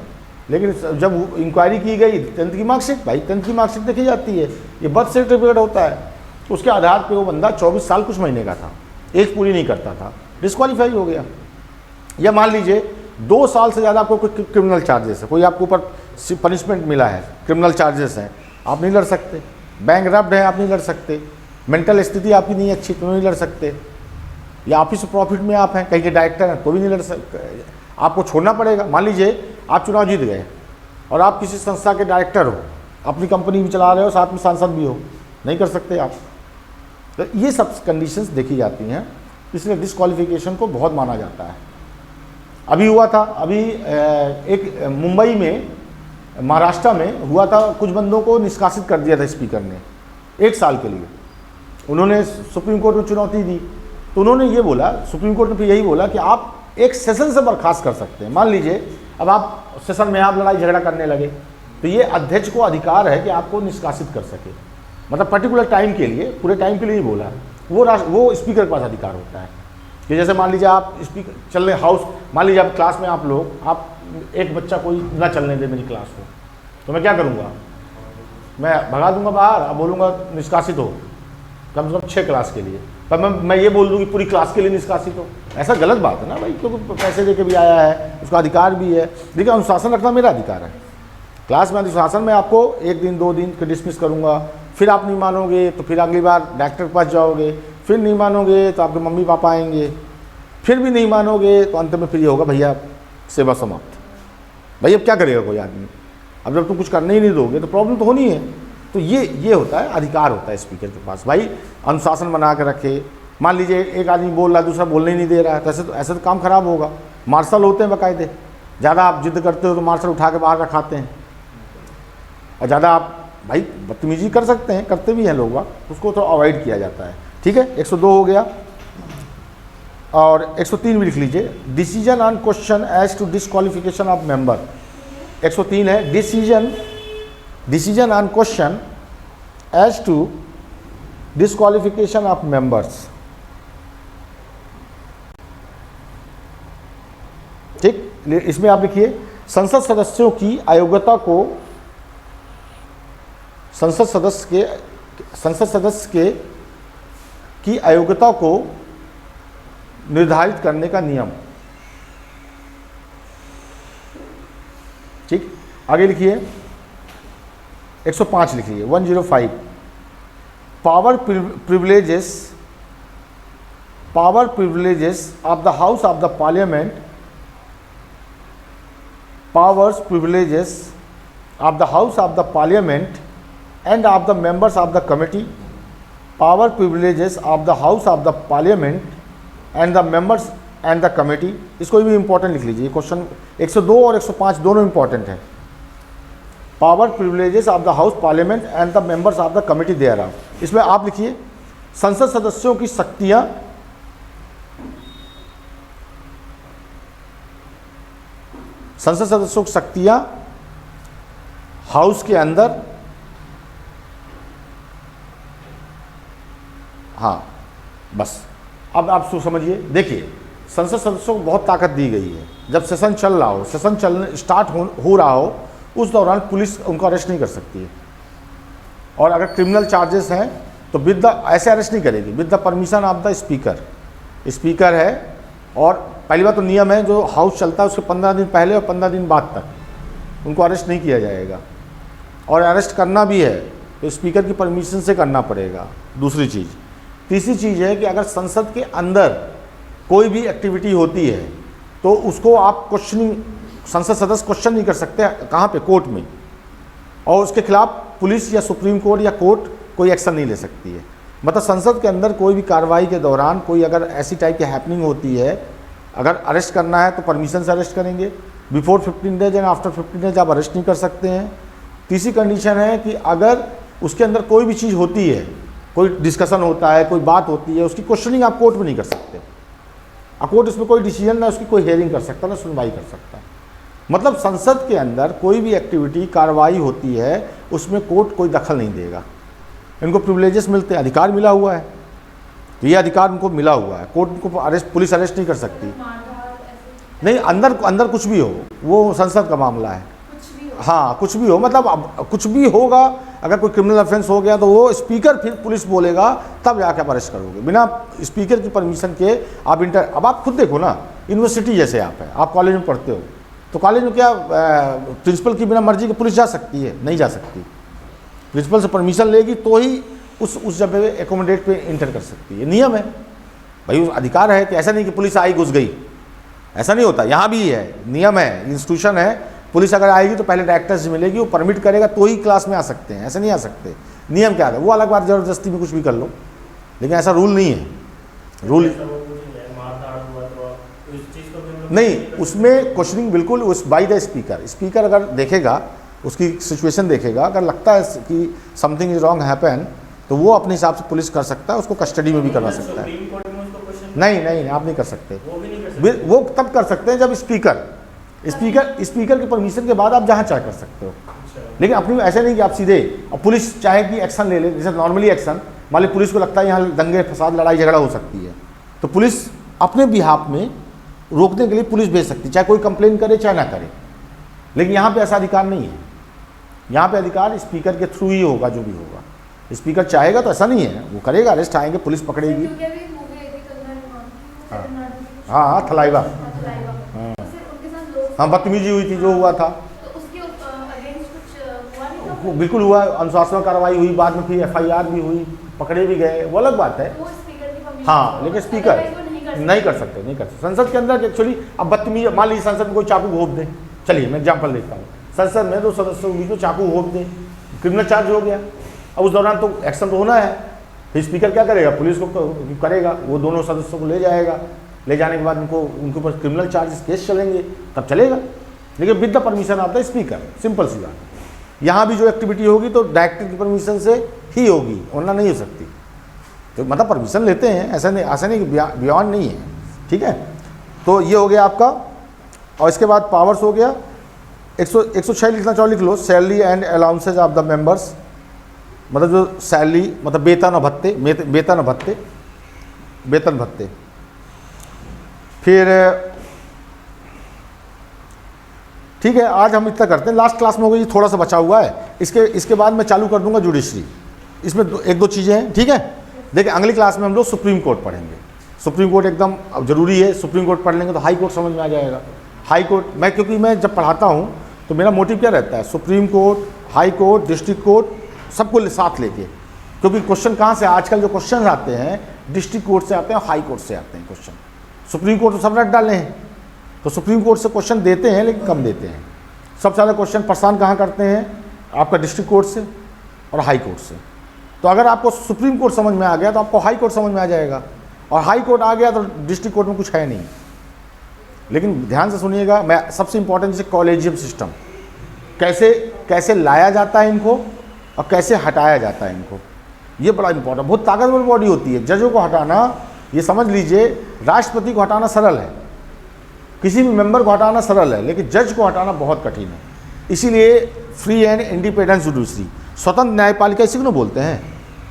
Speaker 1: लेकिन जब इंक्वायरी की गई, 10th की मार्कशीट, भाई 10th की मार्कशीट देखी जाती है, ये बर्थ सर्टिफिकेट होता है, तो उसके आधार पे वो बंदा 24 साल कुछ महीने का था, एज पूरी नहीं करता था, डिस्क्वालीफाई हो गया। या मान लीजिए 2 साल से ज़्यादा आपको कोई क्रिमिनल चार्जेस है, कोई आपके ऊपर पनिशमेंट मिला है, क्रिमिनल चार्जेस हैं, आप नहीं लड़ सकते। बैंक रब्ड है, आप नहीं लड़ सकते। मेंटल स्थिति आपकी नहीं अच्छी तो नहीं लड़ सकते। या ऑफिस प्रॉफिट में आप हैं, कहीं के डायरेक्टर हैं, तो भी नहीं लड़ सकते, आपको छोड़ना पड़ेगा। मान लीजिए आप चुनाव जीत गए और आप किसी संस्था के डायरेक्टर हो, अपनी कंपनी भी चला रहे हो, साथ में सांसद भी हो, नहीं कर सकते आप। तो ये सब कंडीशंस देखी जाती हैं, इसलिए डिस्क्वालिफिकेशन को बहुत माना जाता है। अभी हुआ था, अभी एक मुंबई में, महाराष्ट्र में हुआ था, कुछ बंदों को निष्कासित कर दिया था स्पीकर ने 1 साल के लिए। उन्होंने सुप्रीम कोर्ट में चुनौती दी, तो उन्होंने ये बोला, सुप्रीम कोर्ट ने फिर यही बोला कि आप एक सेशन से बर्खास्त कर सकते हैं। मान लीजिए अब आप सेशन में आप लड़ाई झगड़ा करने लगे, तो ये अध्यक्ष को अधिकार है कि आपको निष्कासित कर सके, मतलब पर्टिकुलर टाइम के लिए, पूरे टाइम के लिए ही बोला है। वो स्पीकर के पास अधिकार होता है कि जैसे मान लीजिए आप स्पीकर चल रहे हाउस, मान लीजिए आप क्लास में, आप लोग, आप एक बच्चा कोई ना चलने दे मेरी क्लास को, तो मैं क्या करूँगा, मैं भगा दूंगा बाहर, अब बोलूँगा निष्कासित हो कम से कम 6 क्लास के लिए। पर मैं ये बोल दूँ कि पूरी क्लास के लिए निष्कासित हो, ऐसा गलत बात है ना भाई, क्योंकि पैसे दे के भी आया है, उसका अधिकार भी है। देखिए अनुशासन रखना मेरा अधिकार है। क्लास में अनुशासन में आपको 1 दिन 2 दिन के डिसमिस करूँगा, फिर आप नहीं मानोगे तो फिर अगली बार डायरेक्टर के पास जाओगे, फिर नहीं मानोगे तो आपके मम्मी पापा आएंगे, फिर भी नहीं मानोगे तो अंत में फिर ये होगा भैया सेवा समाप्त। भाई अब क्या करेगा कोई आदमी, अब जब तुम कुछ करने ही नहीं दोगे तो प्रॉब्लम तो होनी है। तो ये होता है, अधिकार होता है स्पीकर के पास, भाई अनुशासन बना के रखे। मान लीजिए एक आदमी बोल रहा है, दूसरा बोलने ही नहीं दे रहा है, तो ऐसे तो काम खराब होगा। मार्शल होते हैं बाकायदे, ज़्यादा आप जिद करते हो तो मार्शल उठा के बाहर रखाते हैं, और ज़्यादा आप भाई बदतमीजी कर सकते हैं, करते भी हैं लोग, उसको थोड़ा अवॉइड किया जाता है। ठीक है, 102 हो गया, और 103 भी लिख लीजिए, decision on question as to disqualification of member. 103 है decision on question as to disqualification of members. ठीक, इसमें आप लिखिए, संसद सदस्यों की अयोग्यता को, संसद सदस्य के की अयोग्यता को निर्धारित करने का नियम। ठीक, आगे लिखिए 105 लिखिए, 105, power privileges of the house of the parliament, powers privileges of the house of the parliament and of the members of the committee, power privileges of the house of the parliament and the members and the committee। इसको भी important लिख लीजिए, question 102 और 105 दोनों important है। Power privileges of the house parliament and the members of the committee thereof. इसमें आप लिखिए, संसद सदस्यों की शक्तियां, संसद सदस्यों की शक्तियां हाउस के अंदर, हाँ बस अब आप समझिए। देखिए संसद सदस्यों को बहुत ताकत दी गई है, जब सेशन चल रहा हो, सेशन चलने स्टार्ट हो रहा हो, उस दौरान पुलिस उनको अरेस्ट नहीं कर सकती है, और अगर क्रिमिनल चार्जेस हैं तो विद द, ऐसे अरेस्ट नहीं करेगी, with the permission of the speaker. Speaker है, और पहली बात तो नियम है, जो हाउस चलता है उसके 15 दिन पहले और 15 दिन बाद तक उनको अरेस्ट नहीं किया जाएगा, और अरेस्ट करना भी है तो स्पीकर की परमिशन से करना पड़ेगा। दूसरी चीज़, तीसरी चीज़ है कि अगर संसद के अंदर कोई भी एक्टिविटी होती है तो उसको आप क्वेश्चनिंग, संसद सदस्य क्वेश्चन नहीं कर सकते, कहाँ पे, कोर्ट में, और उसके खिलाफ पुलिस या सुप्रीम कोर्ट या कोर्ट कोई एक्शन नहीं ले सकती है। मतलब संसद के अंदर कोई भी कार्रवाई के दौरान कोई अगर ऐसी टाइप की हैपनिंग होती है, अगर अरेस्ट करना है तो परमिशन से अरेस्ट करेंगे, before 15 days and after 15 days आप अरेस्ट नहीं कर सकते हैं। तीसरी कंडीशन है कि अगर उसके अंदर कोई भी चीज़ होती है, कोई डिस्कशन होता है, कोई बात होती है, उसकी क्वेश्चनिंग आप कोर्ट में नहीं कर सकते, कोर्ट इसमें कोई डिसीजन ना उसकी कोई हेयरिंग कर सकता, ना सुनवाई कर सकता। मतलब संसद के अंदर कोई भी एक्टिविटी, कार्रवाई होती है, उसमें कोर्ट कोई दखल नहीं देगा। इनको प्रिविलेजेस मिलते हैं, अधिकार मिला हुआ है, तो ये अधिकार उनको मिला हुआ है, कोर्ट उनको अरेस्ट, पुलिस अरेस्ट नहीं कर सकती। नहीं, अंदर कुछ भी हो, वो संसद का मामला है। हाँ, कुछ भी हो, मतलब कुछ भी होगा, अगर कोई क्रिमिनल ऑफेंस हो गया तो वो स्पीकर, फिर पुलिस बोलेगा, तब जाके आप अरेस्ट करोगे। बिना स्पीकर की परमिशन के आप अब आप खुद देखो ना, यूनिवर्सिटी जैसे आप है, आप कॉलेज में पढ़ते हो, तो कॉलेज में क्या प्रिंसिपल की बिना मर्जी के पुलिस जा सकती है? नहीं जा सकती। प्रिंसिपल से परमिशन लेगी तो ही उस जगह पे एकोमोडेट पे इंटर कर सकती है, नियम है भाई, उस अधिकार है। कि ऐसा नहीं कि पुलिस आई घुस गई, ऐसा नहीं होता। यहाँ भी है, नियम है, इंस्टीट्यूशन है, पुलिस अगर आएगी तो पहले डायरेक्टर से मिलेगी, वो परमिट करेगा तो ही क्लास में आ सकते हैं, ऐसे नहीं आ सकते। नियम क्या है, वो अलग बात, ज़बरदस्ती में कुछ भी कर लो, लेकिन ऐसा रूल नहीं है। रूल नहीं, उसमें क्वेश्चनिंग बिल्कुल उस बाय द स्पीकर। स्पीकर अगर देखेगा, उसकी सिचुएशन देखेगा, अगर लगता है कि समथिंग इज रॉन्ग हैपन, तो वो अपने हिसाब से पुलिस कर सकता है, उसको कस्टडी में भी करवा सकता है। नहीं नहीं, आप नहीं कर सकते। वो तब कर सकते हैं जब स्पीकर की परमिशन के बाद आप जहाँ चाहे कर सकते हो। लेकिन अपनी ऐसे नहीं कि आप सीधे, अब पुलिस चाहे कि एक्शन ले ले, जैसे नॉर्मली एक्शन, मान ली पुलिस को लगता है यहाँ दंगे फसाद लड़ाई झगड़ा हो सकती है, तो पुलिस अपने बिहाफ में रोकने के लिए पुलिस भेज सकती है, चाहे कोई कंप्लेन करे चाहे ना करे। लेकिन यहाँ पे ऐसा अधिकार नहीं है। यहाँ पे अधिकार स्पीकर के थ्रू ही होगा, जो भी होगा। स्पीकर चाहेगा तो ऐसा नहीं है, वो करेगा, अरेस्ट आएंगे, पुलिस पकड़ेगी। हाँ, थलाइवा, हाँ, बदतमीजी हुई थी, जो हुआ था बिल्कुल हुआ, अनुशासन कार्रवाई हुई, बाद में फिर FIR भी हुई, पकड़े भी गए, वो अलग बात है। हाँ, लेकिन स्पीकर नहीं कर सकते। संसद के अंदर एक्चुअली अब बदतमीजी, मान लीजिए संसद में कोई चाकू घोप दे, चलिए मैं एग्जाम्पल देता हूँ, संसद में 2 सदस्यों के बीच में चाकू घोप दे, क्रिमिनल चार्ज हो गया। अब उस दौरान तो एक्शन तो होना है, फिर स्पीकर क्या करेगा, पुलिस को करेगा, वो दोनों सदस्यों को ले जाएगा, ले जाने के बाद उनके ऊपर क्रिमिनल चार्जेस केस चलेंगे, तब चलेगा। लेकिन विद द परमिशन आता है स्पीकर, सिंपल सी बात। यहाँ भी जो एक्टिविटी होगी तो डायरेक्टर की परमिशन से ही होगी, वरना नहीं हो सकती। तो मतलब परमिशन लेते हैं, ऐसा नहीं बियॉन्ड नहीं है, ठीक है। तो ये हो गया आपका, और इसके बाद पावर्स हो गया। 106 लिखना चाहो लिख लो, salary and allowances of the members, मतलब जो सैलरी मतलब वेतन और भत्ते। फिर ठीक है, आज हम इतना करते हैं, लास्ट क्लास में हो गई, थोड़ा सा बचा हुआ है, इसके बाद मैं चालू कर दूंगा जुडिशरी। इसमें 1-2 चीज़ें हैं, ठीक है। देखिए अगली क्लास में हम लोग सुप्रीम कोर्ट पढ़ेंगे। सुप्रीम कोर्ट एकदम अब जरूरी है, सुप्रीम कोर्ट पढ़ लेंगे तो हाई कोर्ट समझ में आ जाएगा। हाई कोर्ट क्योंकि मैं जब पढ़ाता हूँ तो मेरा मोटिव क्या रहता है, supreme court, high court, district court सबको साथ लेके, क्योंकि क्वेश्चन कहाँ से, आजकल जो क्वेश्चन आते हैं डिस्ट्रिक्ट कोर्ट से आते हैं, हाई कोर्ट से आते हैं क्वेश्चन। सुप्रीम कोर्ट तो सब रट डाले हैं, तो सुप्रीम कोर्ट से क्वेश्चन देते हैं लेकिन कम देते हैं। सबसे ज़्यादा क्वेश्चन परेशान कहाँ करते हैं, आपका डिस्ट्रिक्ट कोर्ट से और हाई कोर्ट से। तो अगर आपको सुप्रीम कोर्ट समझ में आ गया तो आपको हाई कोर्ट समझ में आ जाएगा, और हाई कोर्ट आ गया तो डिस्ट्रिक्ट कोर्ट में कुछ है नहीं। लेकिन ध्यान से सुनिएगा, मैं सबसे इंपॉर्टेंट जैसे कॉलेजियम सिस्टम कैसे लाया जाता है इनको और कैसे हटाया जाता है इनको, ये बड़ा इंपॉर्टेंट। बहुत ताकतवर बॉडी होती है। जजों को हटाना, ये समझ लीजिए, राष्ट्रपति को हटाना सरल है, किसी भी मेंबर को हटाना सरल है, लेकिन जज को हटाना बहुत कठिन है। इसीलिए फ्री एंड इंडिपेंडेंट जुडिशरी, स्वतंत्र न्यायपालिका इसी को बोलते हैं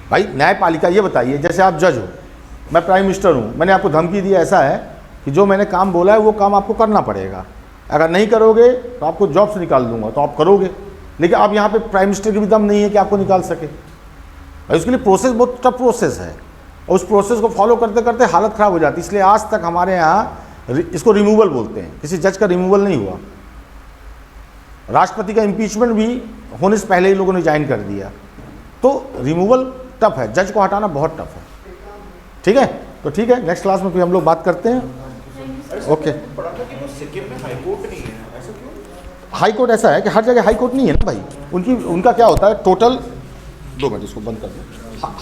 Speaker 1: भाई। न्यायपालिका, ये बताइए, जैसे आप जज हो, मैं प्राइम मिनिस्टर हूँ, मैंने आपको धमकी दी, ऐसा है कि जो मैंने काम बोला है वो काम आपको करना पड़ेगा, अगर नहीं करोगे तो आपको जॉब से निकाल दूंगा, तो आप करोगे। लेकिन अब यहाँ पे प्राइम मिनिस्टर की भी दम नहीं है कि आपको निकाल सके भाई, उसके लिए प्रोसेस बहुत टफ प्रोसेस है, और उस प्रोसेस को फॉलो करते करते हालत ख़राब हो जाती है। इसलिए आज तक हमारे यहाँ इसको रिमूवल बोलते हैं, किसी जज का रिमूवल नहीं हुआ। राष्ट्रपति का इम्पीचमेंट भी होने से पहले ही लोगों ने ज्वाइन कर दिया। तो रिमूवल टफ है, जज को हटाना बहुत टफ है, ठीक है। तो ठीक है, नेक्स्ट क्लास में फिर हम लोग बात करते हैं। ओके।
Speaker 2: पढ़ा था कि वो सिक्किम में हाई कोर्ट नहीं है, ऐसा क्यों?
Speaker 1: हाई कोर्ट ऐसा है कि हर जगह हाई कोर्ट नहीं है ना भाई, उनका क्या होता है टोटल। 2 मिनट इसको बंद कर दो।